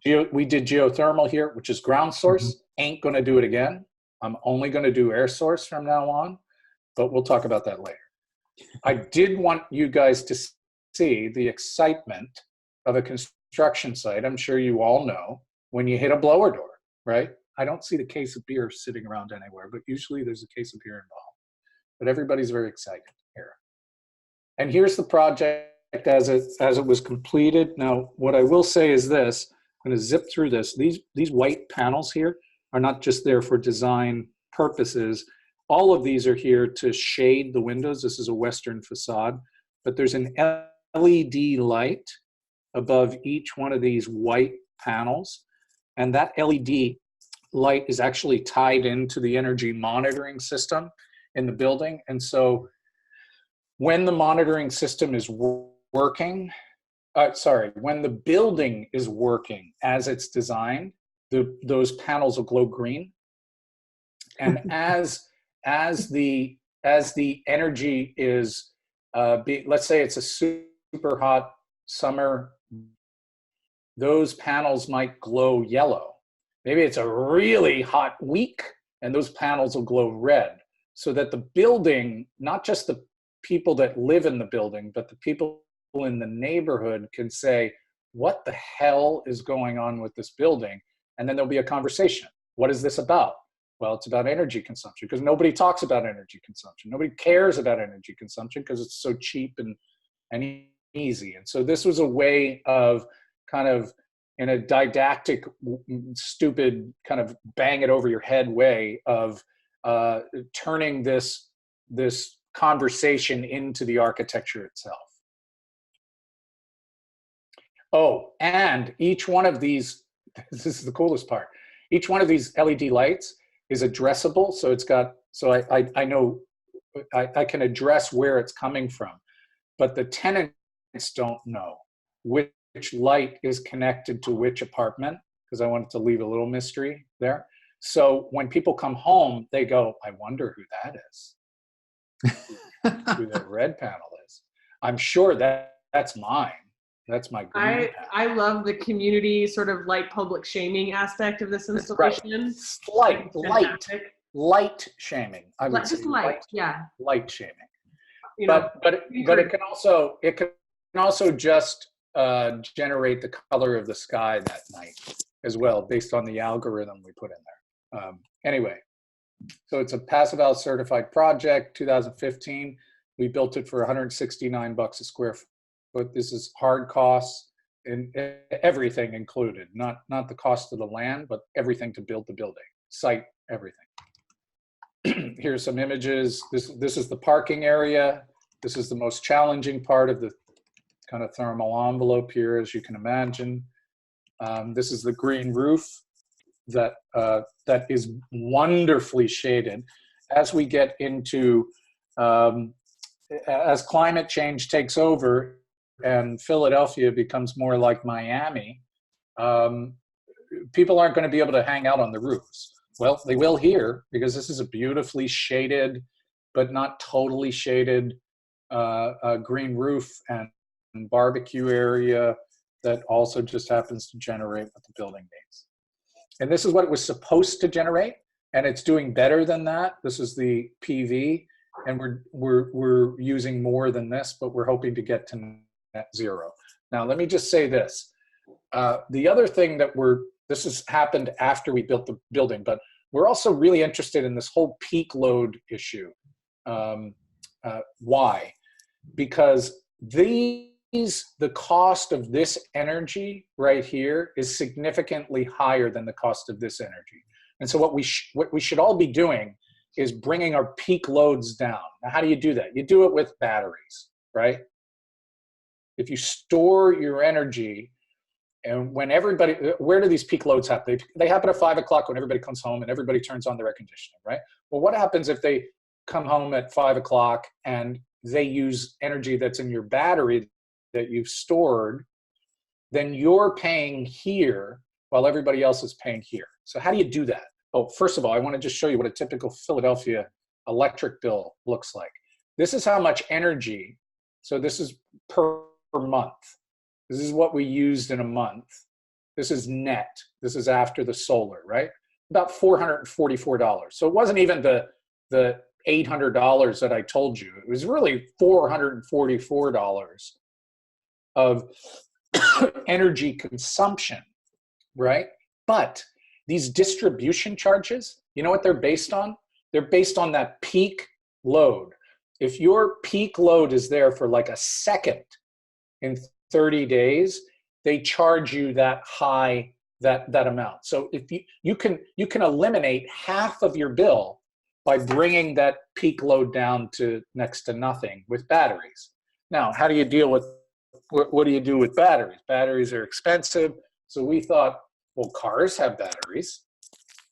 [SPEAKER 1] We did geothermal here, which is ground source. Ain't going to do it again. I'm only going to do air source from now on, but we'll talk about that later. I did want you guys to see the excitement of a construction site. I'm sure you all know when you hit a blower door, right? I don't see the case of beer sitting around anywhere, but usually there's a case of beer involved. But everybody's very excited here. And here's the project as it was completed. Now, what I will say is this. I'm going to zip through this. These white panels here are not just there for design purposes. All of these are here to shade the windows. This is a Western facade, but there's an LED light above each one of these white panels. And that LED light is actually tied into the energy monitoring system in the building. And so when the monitoring system is working, when the building is working as it's designed, those panels will glow green. And as the energy is, let's say it's a super hot summer, those panels might glow yellow. Maybe it's a really hot week and those panels will glow red, so that the building, not just the people that live in the building, but the people in the neighborhood can say, what the hell is going on with this building? And then there'll be a conversation. What is this about? Well, it's about energy consumption, because nobody talks about energy consumption. Nobody cares about energy consumption because it's so cheap and easy. And so this was a way of kind of, in a didactic, stupid, kind of bang it over your head way of turning this conversation into the architecture itself. Oh, and each one of these, this is the coolest part, each one of these LED lights is addressable. So it's got, so I know, I can address where it's coming from, but the tenants don't know which light is connected to which apartment, because I wanted to leave a little mystery there. So when people come home, they go, I wonder who that is, who that red panel is. I'm sure that's mine. That's my green panel.
[SPEAKER 5] I love the community sort of light public shaming aspect of this installation.
[SPEAKER 1] Right. Light shaming. I would
[SPEAKER 5] Just
[SPEAKER 1] say
[SPEAKER 5] light, yeah.
[SPEAKER 1] Light shaming.
[SPEAKER 5] You know,
[SPEAKER 1] But it can also just generate the color of the sky that night as well, based on the algorithm we put in there. Anyway, so it's a Passive House certified project, 2015. We built it for $169 a square foot. This is hard costs and everything included, not the cost of the land, but everything to build the building, site, everything. Here's some images. This is the parking area. This is the most challenging part of the kind of thermal envelope here, as you can imagine. This is the green roof that is wonderfully shaded. As we get into, as climate change takes over and Philadelphia becomes more like Miami, people aren't going to be able to hang out on the roofs. Well, they will here, because this is a beautifully shaded, but not totally shaded green roof and barbecue area that also just happens to generate what the building needs. And this is what it was supposed to generate, and it's doing better than that. This is the PV, and we're using more than this, but we're hoping to get to net zero. Now, let me just say this. The other thing that this has happened after we built the building, but we're also really interested in this whole peak load issue. Why? Because the cost of this energy right here is significantly higher than the cost of this energy. And so what we should all be doing is bringing our peak loads down. Now, how do you do that? You do it with batteries, right? If you store your energy, and when everybody, where do these peak loads happen? They happen at 5 o'clock when everybody comes home and everybody turns on their air conditioning, right? Well, what happens if they come home at 5 o'clock and they use energy that's in your battery that you've stored? Then you're paying here while everybody else is paying here. So how do you do that? Oh, first of all, I want to just show you what a typical Philadelphia electric bill looks like. This is how much energy, so this is per month. This is what we used in a month. This is net. This is after the solar, right? About $444. So it wasn't even the $800 that I told you. It was really $444 of energy consumption, right? But these distribution charges, you know what they're based on? They're based on that peak load. If your peak load is there for like a second in 30 days, they charge you that high, that amount. So if you can eliminate half of your bill by bringing that peak load down to next to nothing with batteries. Now, how do you deal with, what do you do with batteries? Batteries are expensive. So we thought, well, cars have batteries.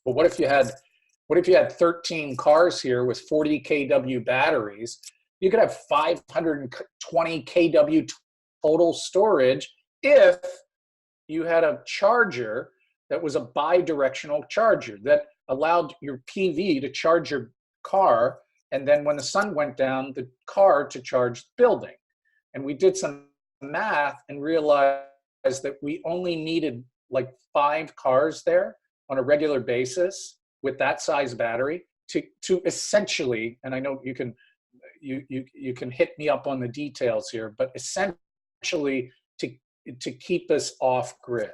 [SPEAKER 1] But what if you had 13 cars here with 40 kW batteries? You could have 520 kW total storage if you had a charger that was a bi-directional charger that allowed your PV to charge your car, and then when the sun went down, the car to charge the building. And we did some math and realized that we only needed like 5 cars there on a regular basis with that size battery to essentially, and I know you can hit me up on the details here, but essentially to keep us off grid,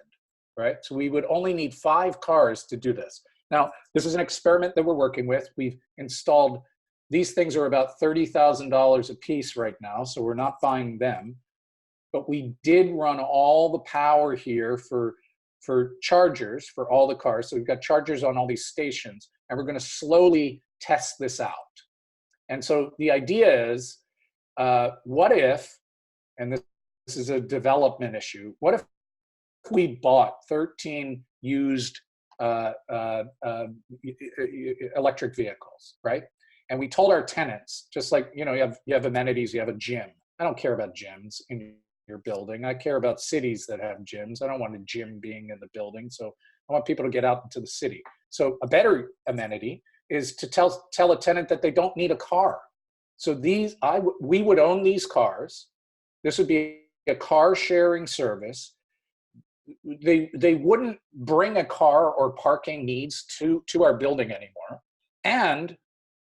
[SPEAKER 1] right? So we would only need 5 cars to do this. Now, this is an experiment that we're working with. We've installed, these things are about $30,000 a piece right now, so we're not buying them. But we did run all the power here for chargers for all the cars. So we've got chargers on all these stations, and we're going to slowly test this out. And so the idea is, what if, and this is a development issue, what if we bought 13 used electric vehicles, right? And we told our tenants, just like, you have amenities, you have a gym. I don't care about gyms in your building. I care about cities that have gyms. I don't want a gym being in the building. So I want people to get out into the city. So a better amenity is to tell a tenant that they don't need a car. So we would own these cars. This would be a car sharing service. They wouldn't bring a car or parking needs to our building anymore. And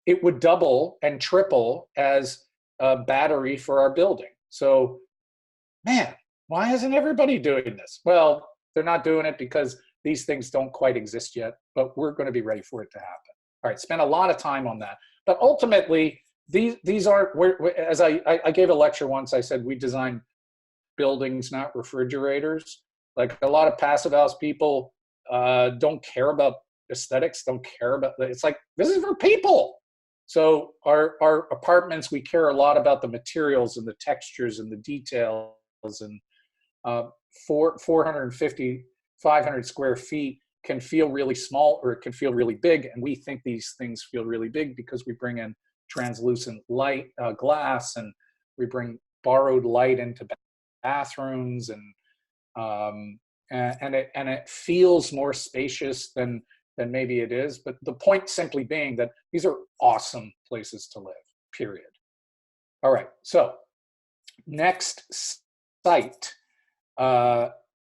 [SPEAKER 1] it would double and triple as a battery for our building. So, man, why isn't everybody doing this? Well, they're not doing it because these things don't quite exist yet, but we're going to be ready for it to happen. All right, spend a lot of time on that. But ultimately, these aren't, as I gave a lecture once, I said we design buildings, not refrigerators. Like a lot of passive house people don't care about aesthetics, don't care about, it's like, this is for people. So our apartments, we care a lot about the materials and the textures and the details, and 450, 500 square feet can feel really small or it can feel really big. And we think these things feel really big because we bring in translucent light, glass, and we bring borrowed light into bathrooms, and it feels more spacious than maybe it is. But the point simply being that these are awesome places to live, period. All right, so next site. I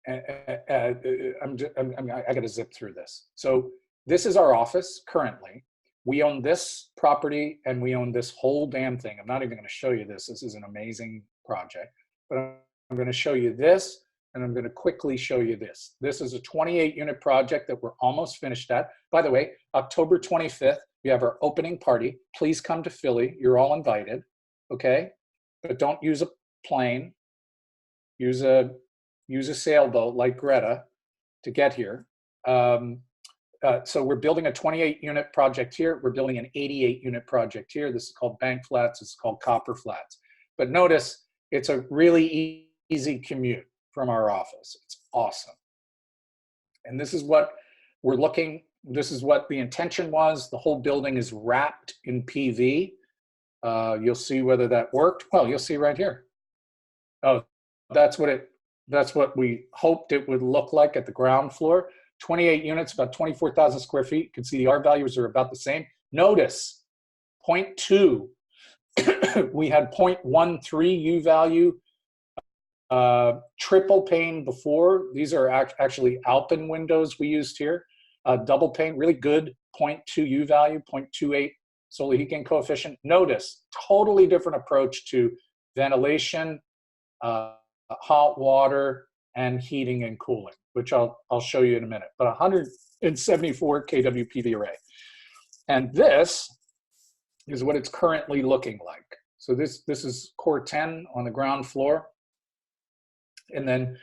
[SPEAKER 1] got to zip through this. So this is our office currently. We own this property and we own this whole damn thing. I'm not even going to show you this. This is an amazing project, but I'm going to show you this, and I'm going to quickly show you this. This is a 28-unit project that we're almost finished at. By the way, October 25th, we have our opening party. Please come to Philly. You're all invited, okay? But don't use a plane. Use a sailboat like Greta to get here. So we're building a 28-unit project here. We're building an 88-unit project here. This is called Bank Flats. It's called Copper Flats. But notice it's a really easy commute from our office. It's awesome. And this is what we're looking, this is what the intention was. The whole building is wrapped in PV. You'll see whether that worked. Well, you'll see right here. Oh, that's what we hoped it would look like at the ground floor. 28 units, about 24,000 square feet. You can see the R values are about the same. Notice 0.2, we had 0.13 U value, triple pane before. These are actually Alpen windows we used here. Double pane, really good 0.2 U value, 0.28 solar heat gain coefficient. Notice, totally different approach to ventilation, hot water, and heating and cooling, which I'll show you in a minute. But 174 kW PV array. And this is what it's currently looking like. So this is core 10 on the ground floor. And then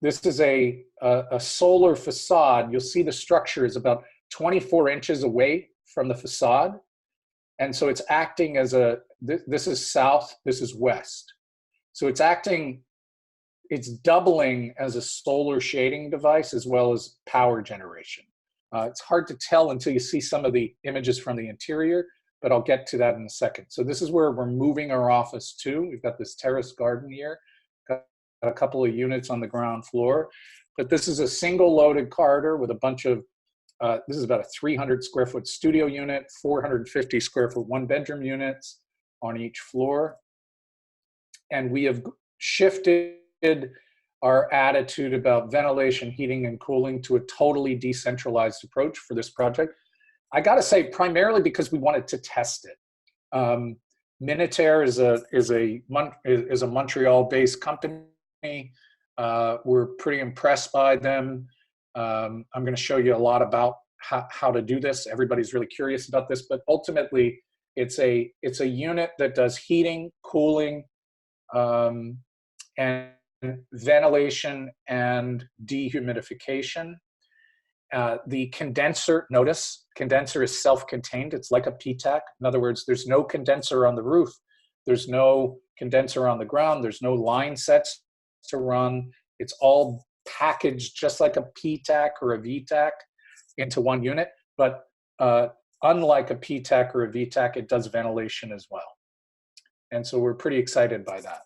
[SPEAKER 1] this is a solar facade. You'll see the structure is about 24 inches away from the facade. And so it's acting as this is south, this is west. So it's doubling as a solar shading device as well as power generation. It's hard to tell until you see some of the images from the interior, but I'll get to that in a second. So this is where we're moving our office to. We've got this terrace garden here, got a couple of units on the ground floor, but this is a single loaded corridor with a bunch of, this is about a 300 square foot studio unit, 450 square foot one bedroom units on each floor. And we have shifted our attitude about ventilation, heating, and cooling to a totally decentralized approach for this project. I gotta say, primarily because we wanted to test it. Minutair is a Montreal-based company. We're pretty impressed by them. I'm gonna show you a lot about how to do this. Everybody's really curious about this, but ultimately, it's a unit that does heating, cooling, and ventilation and dehumidification. The condenser, notice, condenser is self-contained. It's like a PTAC. In other words, there's no condenser on the roof. There's no condenser on the ground. There's no line sets to run. It's all packaged just like a PTAC or a VTAC into one unit. But unlike a PTAC or a VTAC, it does ventilation as well. And so we're pretty excited by that.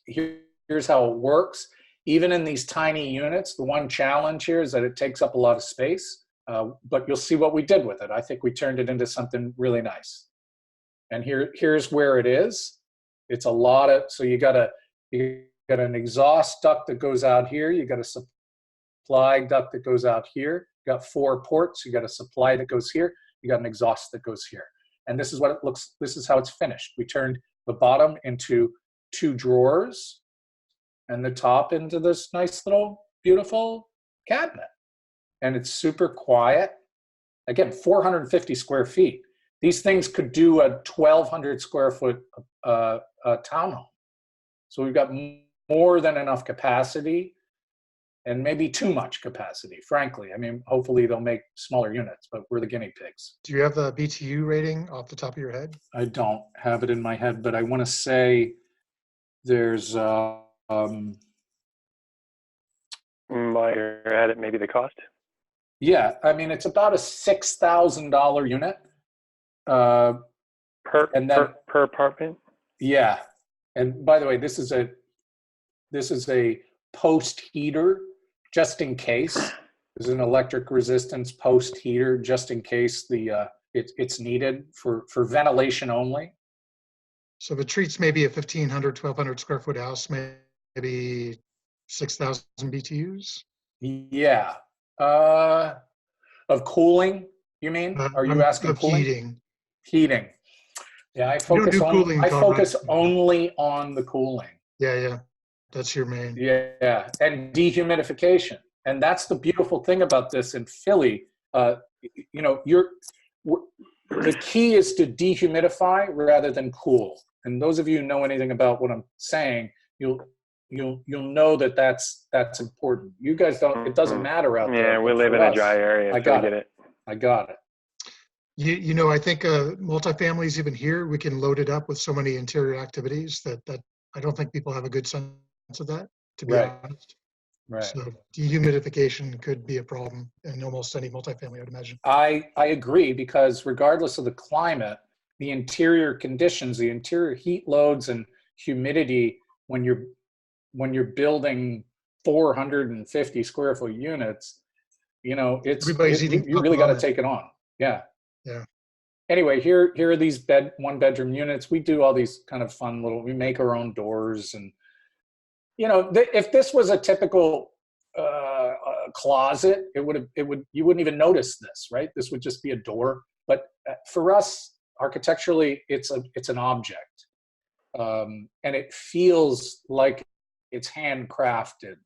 [SPEAKER 1] Here's how it works. Even in these tiny units, the one challenge here is that it takes up a lot of space, but you'll see what we did with it. I think we turned it into something really nice. And here's where it is. It's a lot of, so you got an exhaust duct that goes out here. You got a supply duct that goes out here. You got 4 ports. You got a supply that goes here. You got an exhaust that goes here. And this is what it looks, this is how it's finished. We turned the bottom into 2 drawers and the top into this nice little beautiful cabinet. And it's super quiet. Again, 450 square feet. These things could do a 1,200 square foot townhome. So we've got more than enough capacity and maybe too much capacity, frankly. I mean, hopefully they'll make smaller units, but we're the guinea pigs.
[SPEAKER 3] Do you have the BTU rating off the top of your head?
[SPEAKER 1] I don't have it in my head, but I want to say there's
[SPEAKER 4] While you're at it, maybe the cost.
[SPEAKER 1] yeah, I mean, it's about a $6,000 unit.
[SPEAKER 4] Per apartment?
[SPEAKER 1] Yeah. And by the way, this is a post heater just in case. There's an electric resistance post heater just in case it's needed for ventilation only.
[SPEAKER 3] So if it treats maybe a 1,500, 1,200 square foot house, maybe 6,000 BTUs?
[SPEAKER 1] Yeah. Of cooling, you mean? Are you asking
[SPEAKER 3] of
[SPEAKER 1] cooling?
[SPEAKER 3] heating.
[SPEAKER 1] Heating. Yeah, I
[SPEAKER 3] don't
[SPEAKER 1] focus
[SPEAKER 3] do cooling,
[SPEAKER 1] I
[SPEAKER 3] Tom,
[SPEAKER 1] focus
[SPEAKER 3] right?
[SPEAKER 1] only on the cooling.
[SPEAKER 3] Yeah. That's your main.
[SPEAKER 1] Yeah, and dehumidification. And that's the beautiful thing about this in Philly. You know, the key is to dehumidify rather than cool. And those of you who know anything about what I'm saying, you'll know that that's important. You guys don't. It doesn't matter out there.
[SPEAKER 4] Yeah, we live in a dry area.
[SPEAKER 1] I got it. I got it.
[SPEAKER 3] You know, I think multifamilies even here, we can load it up with so many interior activities that I don't think people have a good sense of that, to be honest.
[SPEAKER 1] Right.
[SPEAKER 3] So dehumidification could be a problem in almost any multifamily, I'd imagine.
[SPEAKER 1] I agree, because regardless of the climate, the interior conditions, the interior heat loads and humidity, when you're building 450 square foot units, you know,
[SPEAKER 3] Everybody's eating
[SPEAKER 1] you really got to
[SPEAKER 3] ramen.
[SPEAKER 1] take it on. Yeah.
[SPEAKER 3] Yeah.
[SPEAKER 1] Anyway, here are these one bedroom units. We do all these kind of fun we make our own doors, and you know, if this was a typical closet, you wouldn't even notice this, right? This would just be a door. But for us, architecturally, it's an object, and it feels like it's handcrafted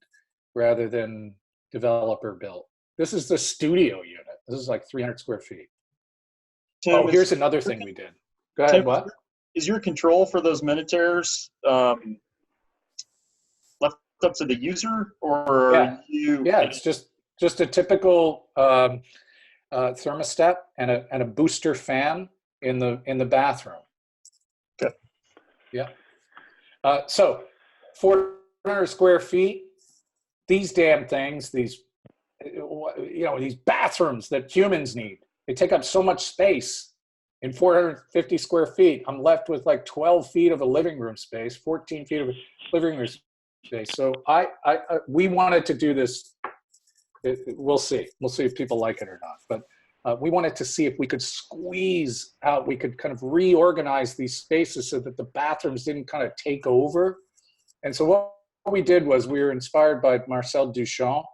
[SPEAKER 1] rather than developer built. This is the studio unit. This is like 300 square feet.
[SPEAKER 2] Tim,
[SPEAKER 1] Oh, here's another thing we did. Go ahead.
[SPEAKER 2] Tim,
[SPEAKER 1] What?
[SPEAKER 2] is your control for those minutaires left up to the user, or
[SPEAKER 1] Yeah.
[SPEAKER 2] you?
[SPEAKER 1] Yeah, it's just a typical thermostat and a booster fan in the bathroom.
[SPEAKER 2] Okay.
[SPEAKER 1] Yeah. So 400 square feet. These damn things, these bathrooms that humans need, they take up so much space. In 450 square feet, I'm left with like 12 feet of a living room space, 14 feet of a living room space. So we wanted to do this. We'll see if people like it or not. But we wanted to see if we could squeeze out, we could kind of reorganize these spaces so that the bathrooms didn't kind of take over. And so what we did was we were inspired by Marcel Duchamp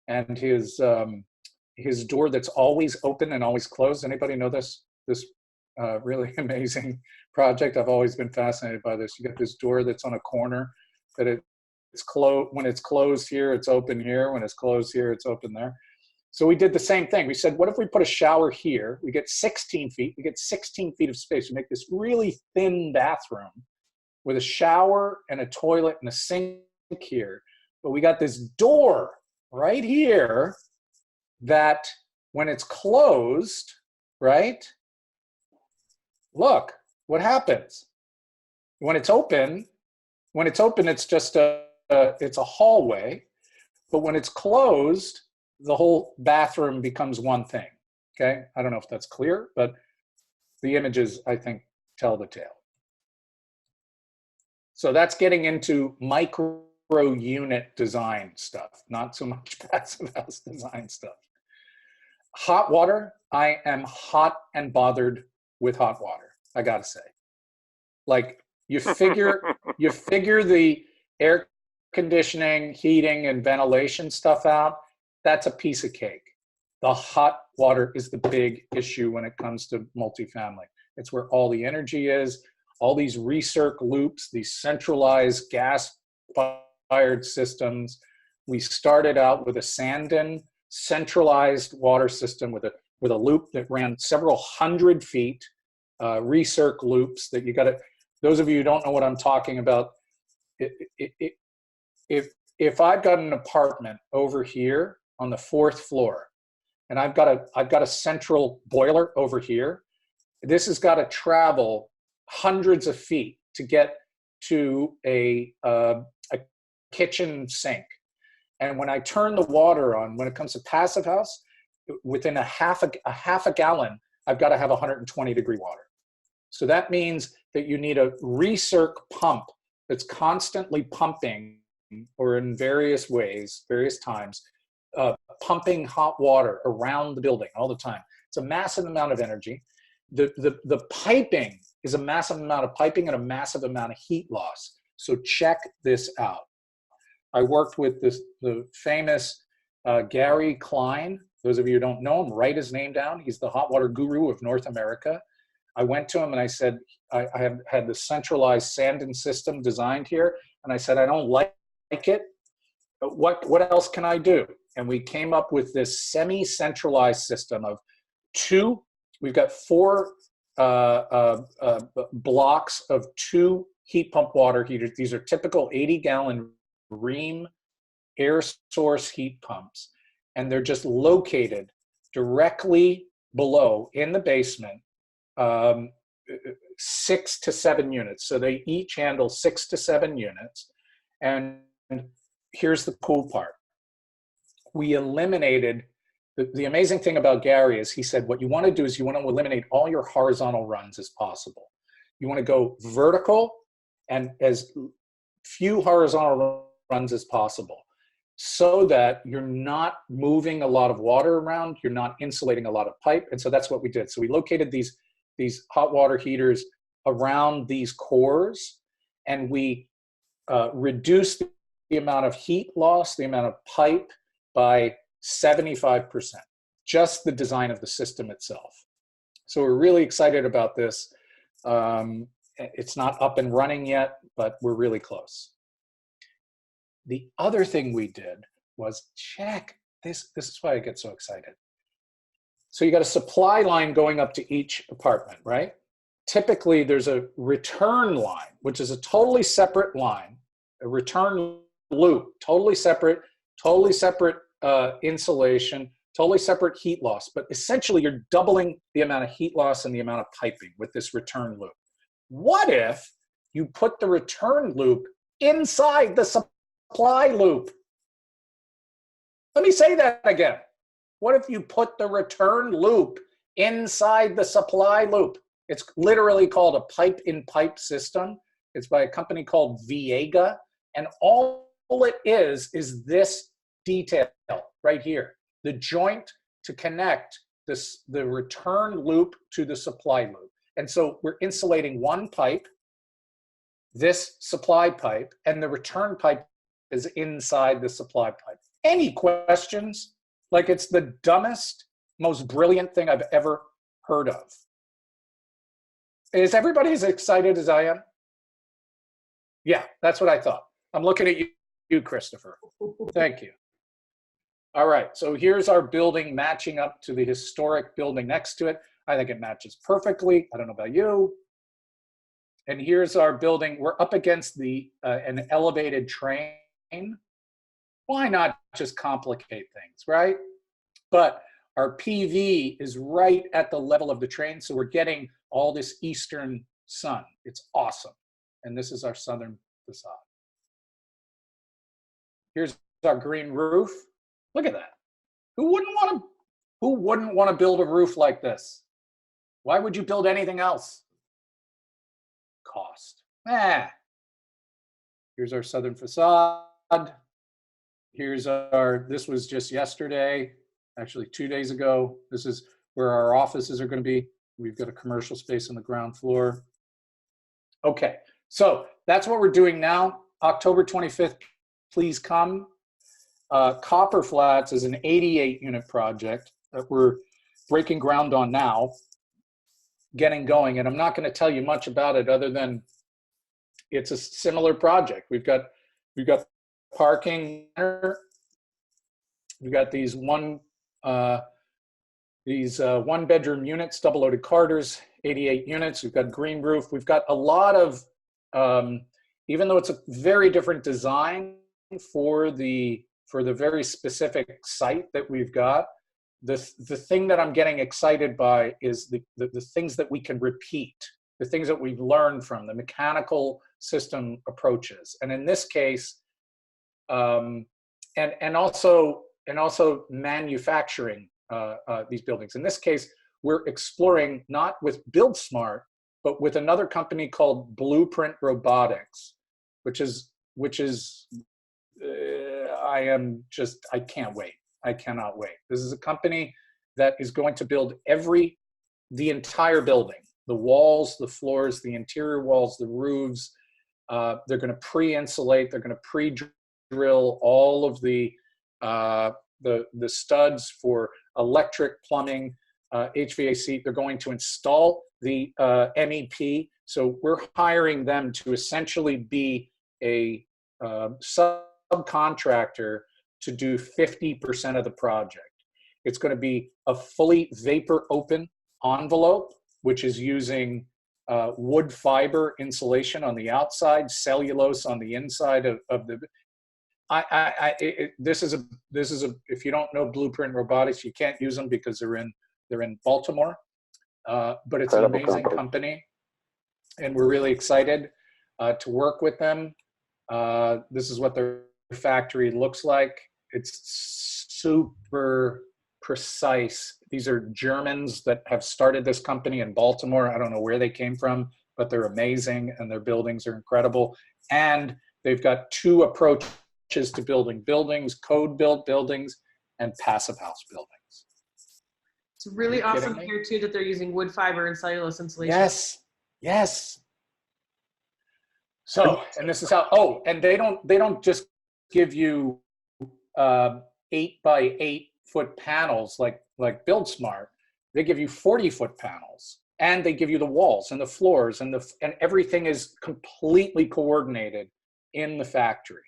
[SPEAKER 1] and his door that's always open and always closed. Anybody know this really amazing project? I've always been fascinated by this. You get this door that's on a corner that it's closed. When it's closed here, it's open here. When it's closed here, it's open there. So we did the same thing. We said, what if we put a shower here? We get 16 feet. We get 16 feet of space. We make this really thin bathroom with a shower and a toilet and a sink here. But we got this door right here that when it's closed, right? Look what happens. When it's open, it's just it's a hallway. But when it's closed, the whole bathroom becomes one thing. Okay, I don't know if that's clear, but the images, I think, tell the tale. So that's getting into micro unit design stuff, not so much passive house design stuff. Hot water, I am hot and bothered with hot water, I gotta say. Like, you figure the air conditioning, heating, and ventilation stuff out, that's a piece of cake. The hot water is the big issue when it comes to multifamily. It's where all the energy is, all these recirc loops, these centralized gas-fired systems. We started out with a Sandin centralized water system with a loop that ran several hundred feet, recirc loops that you got to, those of you who don't know what I'm talking about, if I've got an apartment over here on the 4th floor, and I've got a central boiler over here, this has got to travel hundreds of feet to get to a kitchen sink. And when I turn the water on, when it comes to passive house, within a half a gallon, I've got to have 120-degree water. So that means that you need a recirc pump that's constantly pumping, or in various ways, various times, pumping hot water around the building all the time. It's a massive amount of energy. The piping is a massive amount of piping and a massive amount of heat loss. So check this out. I worked with the famous Gary Klein. Those of you who don't know him, write his name down. He's the hot water guru of North America. I went to him and I said, I have had the centralized Sandin system designed here. And I said, I don't like it. But what else can I do? And we came up with this semi-centralized system of we've got 4 blocks of 2 heat pump water heaters. These are typical 80-gallon Rheem air source heat pumps. And they're just located directly below in the basement, 6 to 7 units. So they each handle 6 to 7 units. And here's the cool part. We eliminated, the amazing thing about Gary is he said, what you want to do is you want to eliminate all your horizontal runs as possible. You want to go vertical and as few horizontal runs as possible. so that you're not moving a lot of water around, you're not insulating a lot of pipe. And so that's what we did. So we located these hot water heaters around these cores, and we reduced the amount of heat loss, the amount of pipe, by 75%, just the design of the system itself. So we're really excited about this. It's not up and running yet, but we're really close. The other thing we did was check this. This is why I get so excited. So you got a supply line going up to each apartment, right? Typically there's a return line, which is a totally separate line, a return loop, totally separate insulation, totally separate heat loss. But essentially you're doubling the amount of heat loss and the amount of piping with this return loop. What if you put the return loop inside the supply loop? Let me say that again. What if you put the return loop inside the supply loop? It's literally called a pipe-in-pipe system. It's by a company called Viega. And all it is this detail right here, the joint to connect the return loop to the supply loop. And so we're insulating one pipe, this supply pipe, and the return pipe is inside the supply pipe. Any questions? Like, it's the dumbest, most brilliant thing I've ever heard of. Is everybody as excited as I am? Yeah, that's what I thought. I'm looking at you, Christopher. Thank you. All right, so here's our building matching up to the historic building next to it. I think it matches perfectly. I don't know about you. And here's our building. We're up against an elevated train. Why not just complicate things, right? But our PV is right at the level of the train, so we're getting all this eastern sun. It's awesome. And this is our southern facade. Here's our green roof. Look at that. Who wouldn't want to build a roof like this? Why would you build anything else? Cost. Here's our southern facade. Here's this was just yesterday, actually 2 days ago. This is where our offices are going to be. We've got a commercial space on the ground floor. Okay, so that's what we're doing now. October 25th, please come. Copper Flats is an 88-unit project that we're breaking ground on now, getting going. And I'm not going to tell you much about it other than it's a similar project. We've got parking. We've got these one-bedroom units, double-loaded corridors, 88 units. We've got green roof. We've got a lot of, even though it's a very different design for the very specific site that we've got, the thing that I'm getting excited by is the things that we can repeat, the things that we've learned from the mechanical system approaches. And in this case, and also manufacturing these buildings. In this case, we're exploring not with Build Smart, but with another company called Blueprint Robotics, which is I can't wait. I cannot wait. This is a company that is going to build the entire building, the walls, the floors, the interior walls, the roofs. They're going to pre-insulate. They're going to pre-drill all of the studs for electric, plumbing, HVAC. They're going to install the MEP. So we're hiring them to essentially be a subcontractor to do 50% of the project. It's going to be a fully vapor open envelope, which is using wood fiber insulation on the outside, cellulose on the inside of the. This is a. If you don't know Blueprint Robotics, you can't use them because they're in Baltimore, but it's an amazing company, and we're really excited to work with them. This is what their factory looks like. It's super precise. These are Germans that have started this company in Baltimore. I don't know where they came from, but they're amazing, and their buildings are incredible. And they've got two approaches to building buildings, code built buildings, and passive house buildings.
[SPEAKER 5] It's really
[SPEAKER 1] Are you
[SPEAKER 5] awesome to
[SPEAKER 1] kidding
[SPEAKER 5] hear too that they're using wood fiber and cellulose insulation.
[SPEAKER 1] Yes, yes. So, and this is how, oh, and they don't just give you 8 by 8 foot panels like Build Smart. They give you 40-foot panels, and they give you the walls and the floors and everything is completely coordinated in the factory.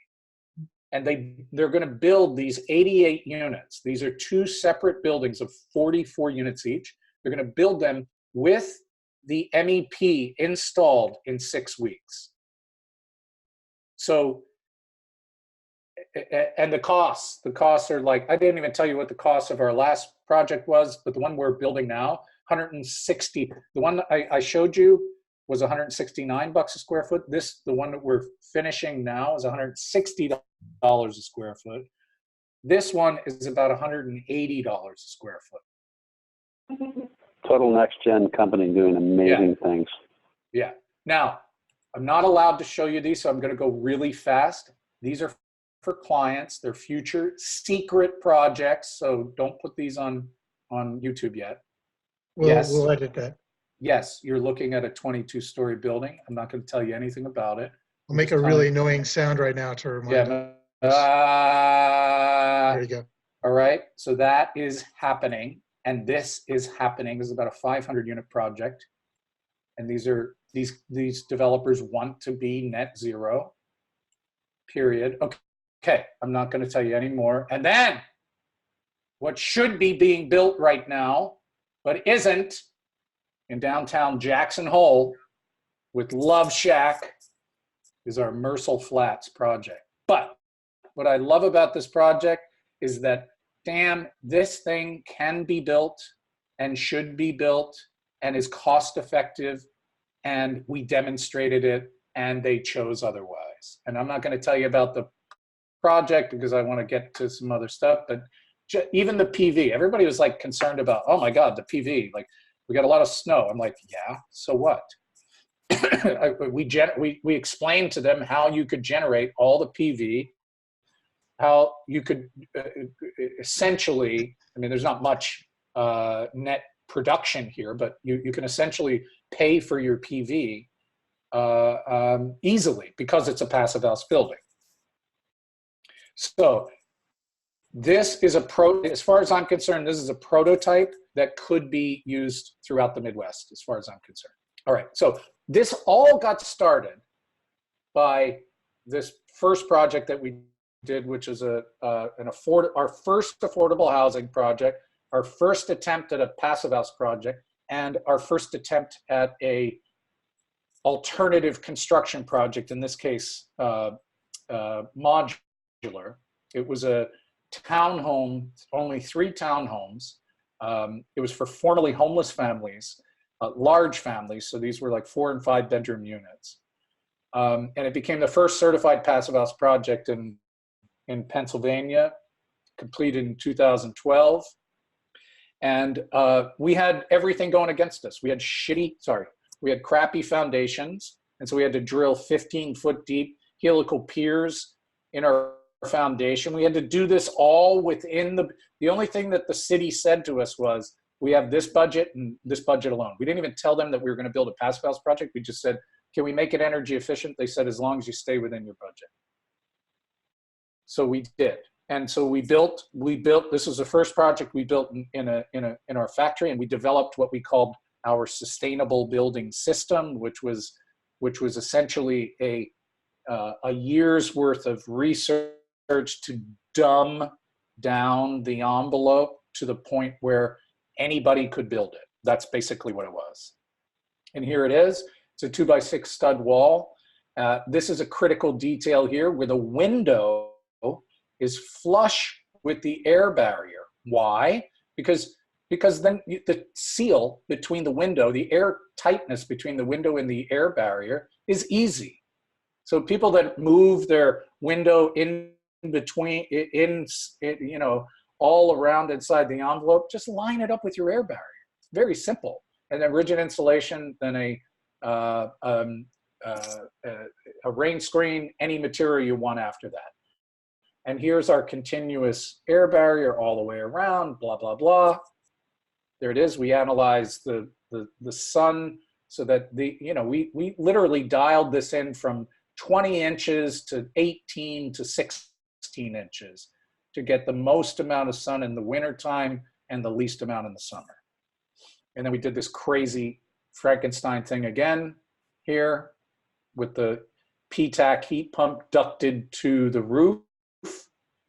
[SPEAKER 1] And they're going to build these 88 units. These are 2 separate buildings of 44 units each. They're going to build them with the MEP installed in 6 weeks. So, and the costs are like, I didn't even tell you what the cost of our last project was, but the one we're building now, 160. The one I showed you was $169 a square foot. The one that we're finishing now is $160 a square foot. This one is about $180 a square foot.
[SPEAKER 7] Total next gen company doing amazing things.
[SPEAKER 1] Yeah. Now, I'm not allowed to show you these, so I'm going to go really fast. These are for clients. They're future secret projects, so don't put these on YouTube yet.
[SPEAKER 3] We'll edit that.
[SPEAKER 1] Yes, you're looking at a 22-story building. I'm not going to tell you anything about it.
[SPEAKER 3] I'll make a really annoying sound right now to remind you. There you go.
[SPEAKER 1] All right, so that is happening, and this is happening. This is about a 500-unit project, and these developers want to be net zero, period. Okay, I'm not going to tell you anymore. And then what should be being built right now, but isn't, in downtown Jackson Hole with Love Shack, is our Mercel Flats project. But what I love about this project is that, damn, this thing can be built and should be built and is cost effective, and we demonstrated it and they chose otherwise. And I'm not going to tell you about the project because I want to get to some other stuff, but even the PV, everybody was like concerned about, oh my God, the PV, like we got a lot of snow. I'm like, yeah, so what? we explained to them how you could generate all the PV, how you could essentially, I mean, there's not much net production here, but you can essentially pay for your PV easily because it's a passive house building. So this is as far as I'm concerned, this is a prototype that could be used throughout the Midwest, as far as I'm concerned. All right, so this all got started by this first project that we did, which is our first affordable housing project, our first attempt at a passive house project, and our first attempt at a alternative construction project, in this case, modular. It was a townhome, only 3 townhomes. It was for formerly homeless families, large families. So these were like 4 and 5 bedroom units. And it became the first certified passive house project in Pennsylvania, completed in 2012. And we had everything going against us. We had crappy foundations. And so we had to drill 15-foot deep helical piers in our foundation. We had to do this all within the only thing that the city said to us was, we have this budget and this budget alone. We didn't even tell them that we were going to build a passive house project. We just said, can we make it energy efficient? They said, as long as you stay within your budget. So we did. And so we built, this was the first project we built in our factory, and we developed what we called our sustainable building system, which was essentially a year's worth of research to dumb down the envelope to the point where anybody could build it. That's basically what it was. And here it is. It's a 2x6 stud wall. This is a critical detail here where the window is flush with the air barrier. Why? Because then the seal between the window, the air tightness between the window and the air barrier is easy. So people that move their window in between, all around inside the envelope, just line it up with your air barrier. Very simple. And then rigid insulation, then a rain screen, any material you want after that. And here's our continuous air barrier all the way around, blah, blah, blah. There it is. We analyze the sun so that we literally dialed this in from 20 inches to 18 to 16 inches to get the most amount of sun in the wintertime and the least amount in the summer. And then we did this crazy Frankenstein thing again here with the PTAC heat pump ducted to the roof.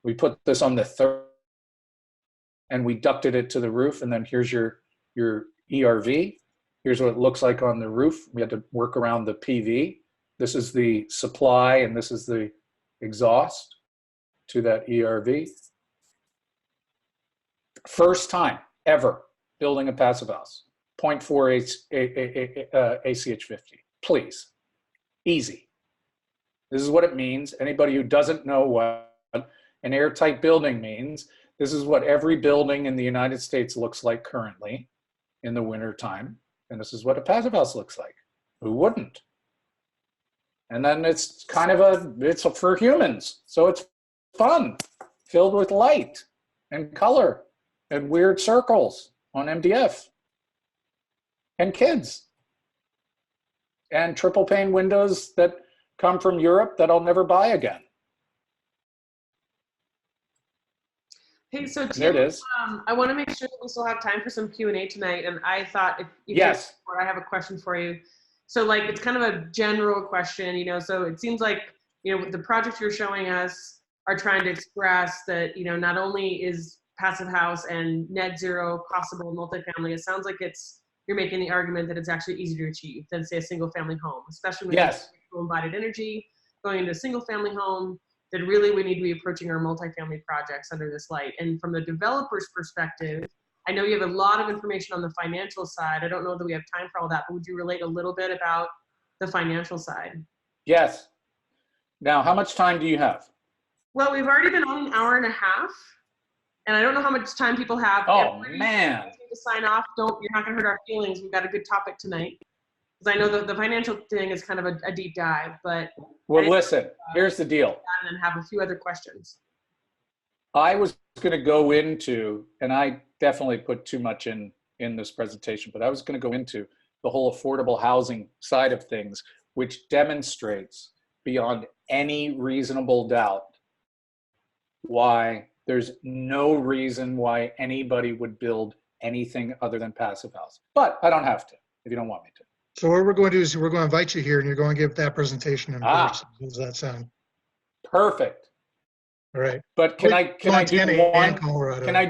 [SPEAKER 1] We put this on the third and we ducted it to the roof. And then here's your ERV. Here's what it looks like on the roof. We had to work around the PV. This is the supply and this is the exhaust to that ERV. First time ever building a passive house. 0.4 ACH50. Please. Easy. This is what it means. Anybody who doesn't know what an airtight building means, this is what every building in the United States looks like currently in the winter time. And this is what a passive house looks like. Who wouldn't? And then it's kind of it's for humans. So it's fun, filled with light and color and weird circles on MDF and kids and triple pane windows that come from Europe that I'll never buy again.
[SPEAKER 5] Hey, so Tim,
[SPEAKER 1] There it is.
[SPEAKER 5] I want to make sure that we still have time for some Q&A tonight. And I thought if
[SPEAKER 1] Yes.
[SPEAKER 5] I have a question for you. So like, it's kind of a general question, so it seems like, the projects you're showing us are trying to express that, not only is passive house and net zero possible in multifamily, it sounds like you're making the argument that it's actually easier to achieve than say a single family home, especially when
[SPEAKER 1] Yes.
[SPEAKER 5] embodied energy, going into a single family home, that really we need to be approaching our multifamily projects under this light. And from the developer's perspective, I know you have a lot of information on the financial side. I don't know that we have time for all that, but would you relate a little bit about the financial side?
[SPEAKER 1] Yes. Now, how much time do you have?
[SPEAKER 5] Well, we've already been on an hour and a half, and I don't know how much time people have.
[SPEAKER 1] Oh,
[SPEAKER 5] Everybody
[SPEAKER 1] man.
[SPEAKER 5] needs to sign off. You're not going to hurt our feelings. We've got a good topic tonight. Because I know the financial thing is kind of a deep dive, but
[SPEAKER 1] Well, listen, here's the deal.
[SPEAKER 5] and then have a few other questions.
[SPEAKER 1] I was going to go into, and I definitely put too much in this presentation, but I was going to go into the whole affordable housing side of things, which demonstrates beyond any reasonable doubt why there's no reason why anybody would build anything other than passive house. But I don't have to if you don't want me to.
[SPEAKER 3] So what we're going to do is we're going to invite you here and you're going to give that presentation in
[SPEAKER 1] Ah.
[SPEAKER 3] person. How does that sound?
[SPEAKER 1] Perfect.
[SPEAKER 3] All right.
[SPEAKER 1] But can I do
[SPEAKER 3] Montana and
[SPEAKER 1] one?
[SPEAKER 3] Colorado.
[SPEAKER 1] Can I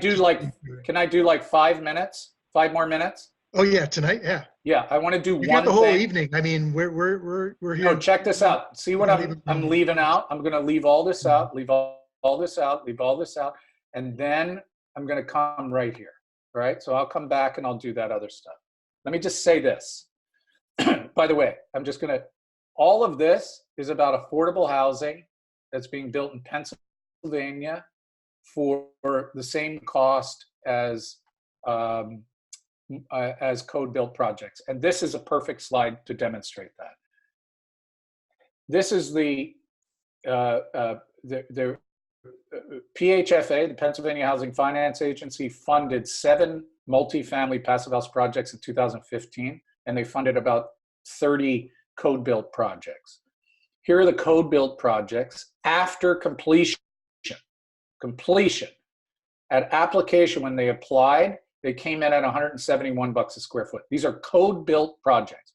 [SPEAKER 1] do like 5 minutes? 5 more minutes?
[SPEAKER 3] Oh yeah, tonight. Yeah.
[SPEAKER 1] Yeah, I want to do
[SPEAKER 3] You
[SPEAKER 1] one
[SPEAKER 3] got the whole
[SPEAKER 1] thing.
[SPEAKER 3] evening. I mean, we're here.
[SPEAKER 1] No, check this out. See what I'm leaving out? I'm going to leave all this out, leave all this out, leave all this out, and then I'm going to come right here. All right? So I'll come back and I'll do that other stuff. Let me just say this. By the way, all of this is about affordable housing that's being built in Pennsylvania for the same cost as code-built projects. And this is a perfect slide to demonstrate that. This is the PHFA, the Pennsylvania Housing Finance Agency, funded 7 multifamily passive house projects in 2015, and they funded about 30 code-built projects. Here are the code-built projects after completion. At application, when they applied, they came in at $171 a square foot. These are code-built projects.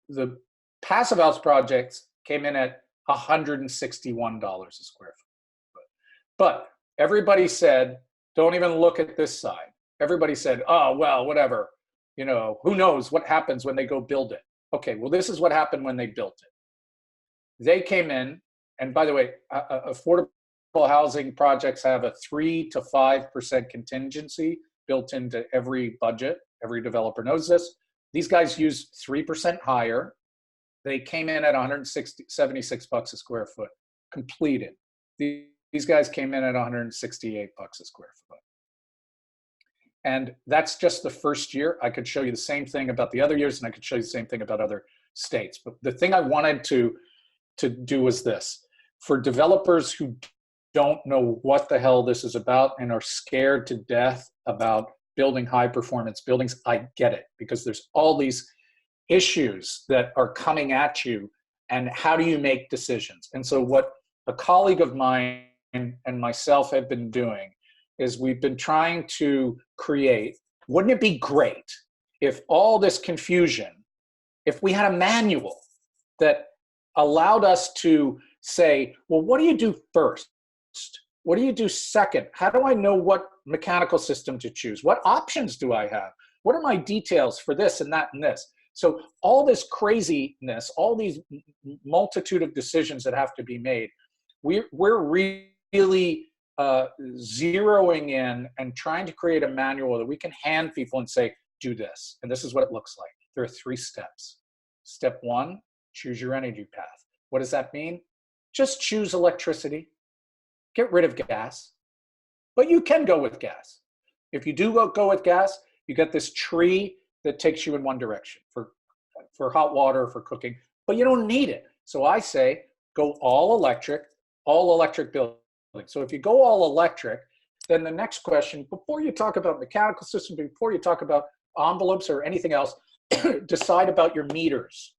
[SPEAKER 1] The passive house projects came in at $161 a square foot. But everybody said, don't even look at this side. Everybody said, oh, well, whatever. Who knows what happens when they go build it. Okay, well, this is what happened when they built it. They came in, and by the way, affordable housing projects have a 3 to 5% contingency built into every budget. Every developer knows this. These guys use 3% higher. They came in at $176 a square foot, completed. These guys came in at $168 a square foot. And that's just the first year. I could show you the same thing about the other years, and I could show you the same thing about other states. But the thing I wanted to do was this. For developers who don't know what the hell this is about and are scared to death about building high performance buildings, I get it, because there's all these issues that are coming at you, and how do you make decisions? And so what a colleague of mine and myself have been doing is we've been trying to create, wouldn't it be great if all this confusion, if we had a manual that allowed us to say, well, what do you do first? What do you do second? How do I know what mechanical system to choose? What options do I have? What are my details for this and that and this? So all this craziness, all these multitude of decisions that have to be made, we're really zeroing in and trying to create a manual that we can hand people and say, do this. And this is what it looks like. There are 3 steps. Step 1, choose your energy path. What does that mean? Just choose electricity. Get rid of gas. But you can go with gas. If you do go with gas, you get this tree that takes you in one direction for hot water, for cooking, but you don't need it. So I say, go all electric building. So if you go all electric, then the next question, before you talk about mechanical systems, before you talk about envelopes or anything else, decide about your meters.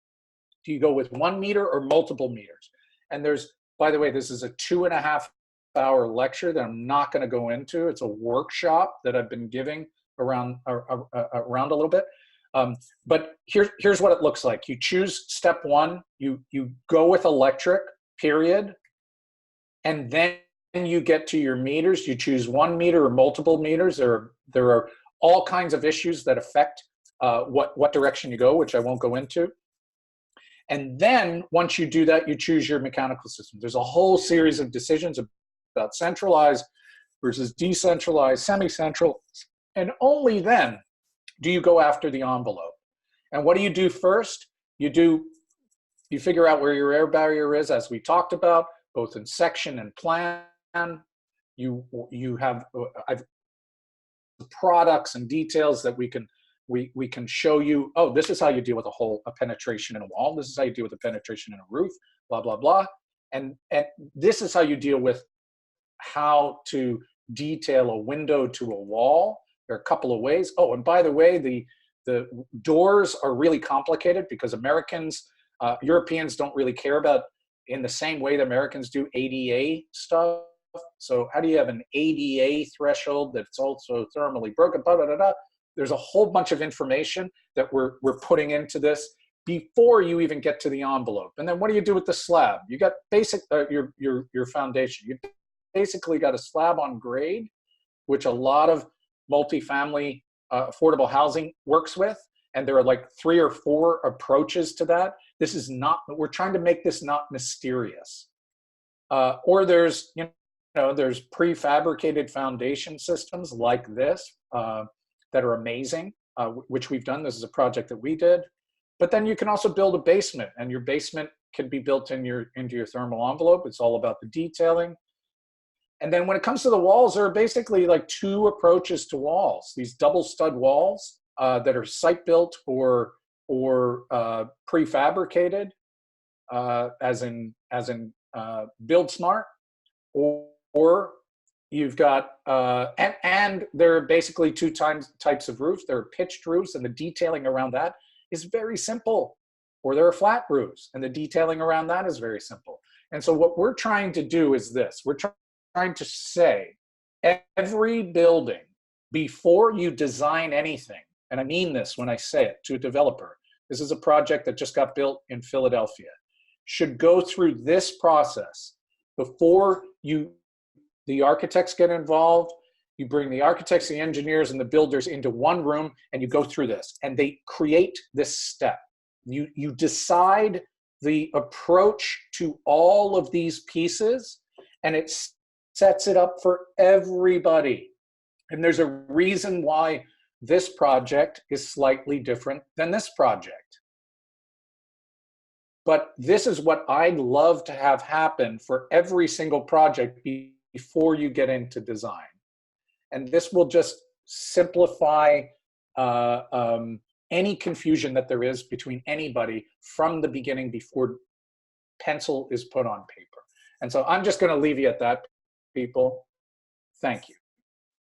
[SPEAKER 1] Do you go with 1 meter or multiple meters? And there's, by the way, this is a 2.5-hour lecture that I'm not going to go into. It's a workshop that I've been giving around a little bit. But here's what it looks like. You choose step 1, you go with electric, period. And then you get to your meters. You choose 1 meter or multiple meters. There are all kinds of issues that affect what direction you go, which I won't go into. And then once you do that, you choose your mechanical system. There's a whole series of decisions about centralized versus decentralized, semi-central, and only then do you go after the envelope. And what do you do first? You figure out where your air barrier is, as we talked about, both in section and plan. You have products and details that we can show you. Oh, this is how you deal with a penetration in a wall. This is how you deal with a penetration in a roof. Blah blah blah. And this is how you deal with how to detail a window to a wall. There are a couple of ways. Oh, and by the way, the doors are really complicated because Europeans don't really care about, in the same way that Americans do, ADA stuff. So how do you have an ADA threshold that's also thermally broken? Blah, blah, blah, blah. There's a whole bunch of information that we're putting into this before you even get to the envelope. And then what do you do with the slab? You got basic your foundation. You basically got a slab on grade, which a lot of multifamily affordable housing works with. And there are like 3 or 4 approaches to that. This is not, we're trying to make this not mysterious. Or there's prefabricated foundation systems like this that are amazing, which we've done. This is a project that we did. But then you can also build a basement, and your basement can be built into your thermal envelope. It's all about the detailing. And then when it comes to the walls, there are basically like 2 approaches to walls. These double stud walls that are site built or prefabricated, as in Build Smart, or you've got and there are basically 2 types of roofs. There are pitched roofs, and the detailing around that is very simple. Or there are flat roofs, and the detailing around that is very simple. And so what we're trying to do is this. We're trying to say, every building, before you design anything, and I mean this when I say it to a developer, this is a project that just got built in Philadelphia, should go through this process before the architects get involved. You bring the architects, the engineers, and the builders into one room, and you go through this, and they create this step. You decide the approach to all of these pieces, and it sets it up for everybody. And there's a reason why this project is slightly different than this project. But this is what I'd love to have happen for every single project before you get into design. And this will just simplify any confusion that there is between anybody from the beginning before pencil is put on paper. And so I'm just going to leave you at that people. Thank you.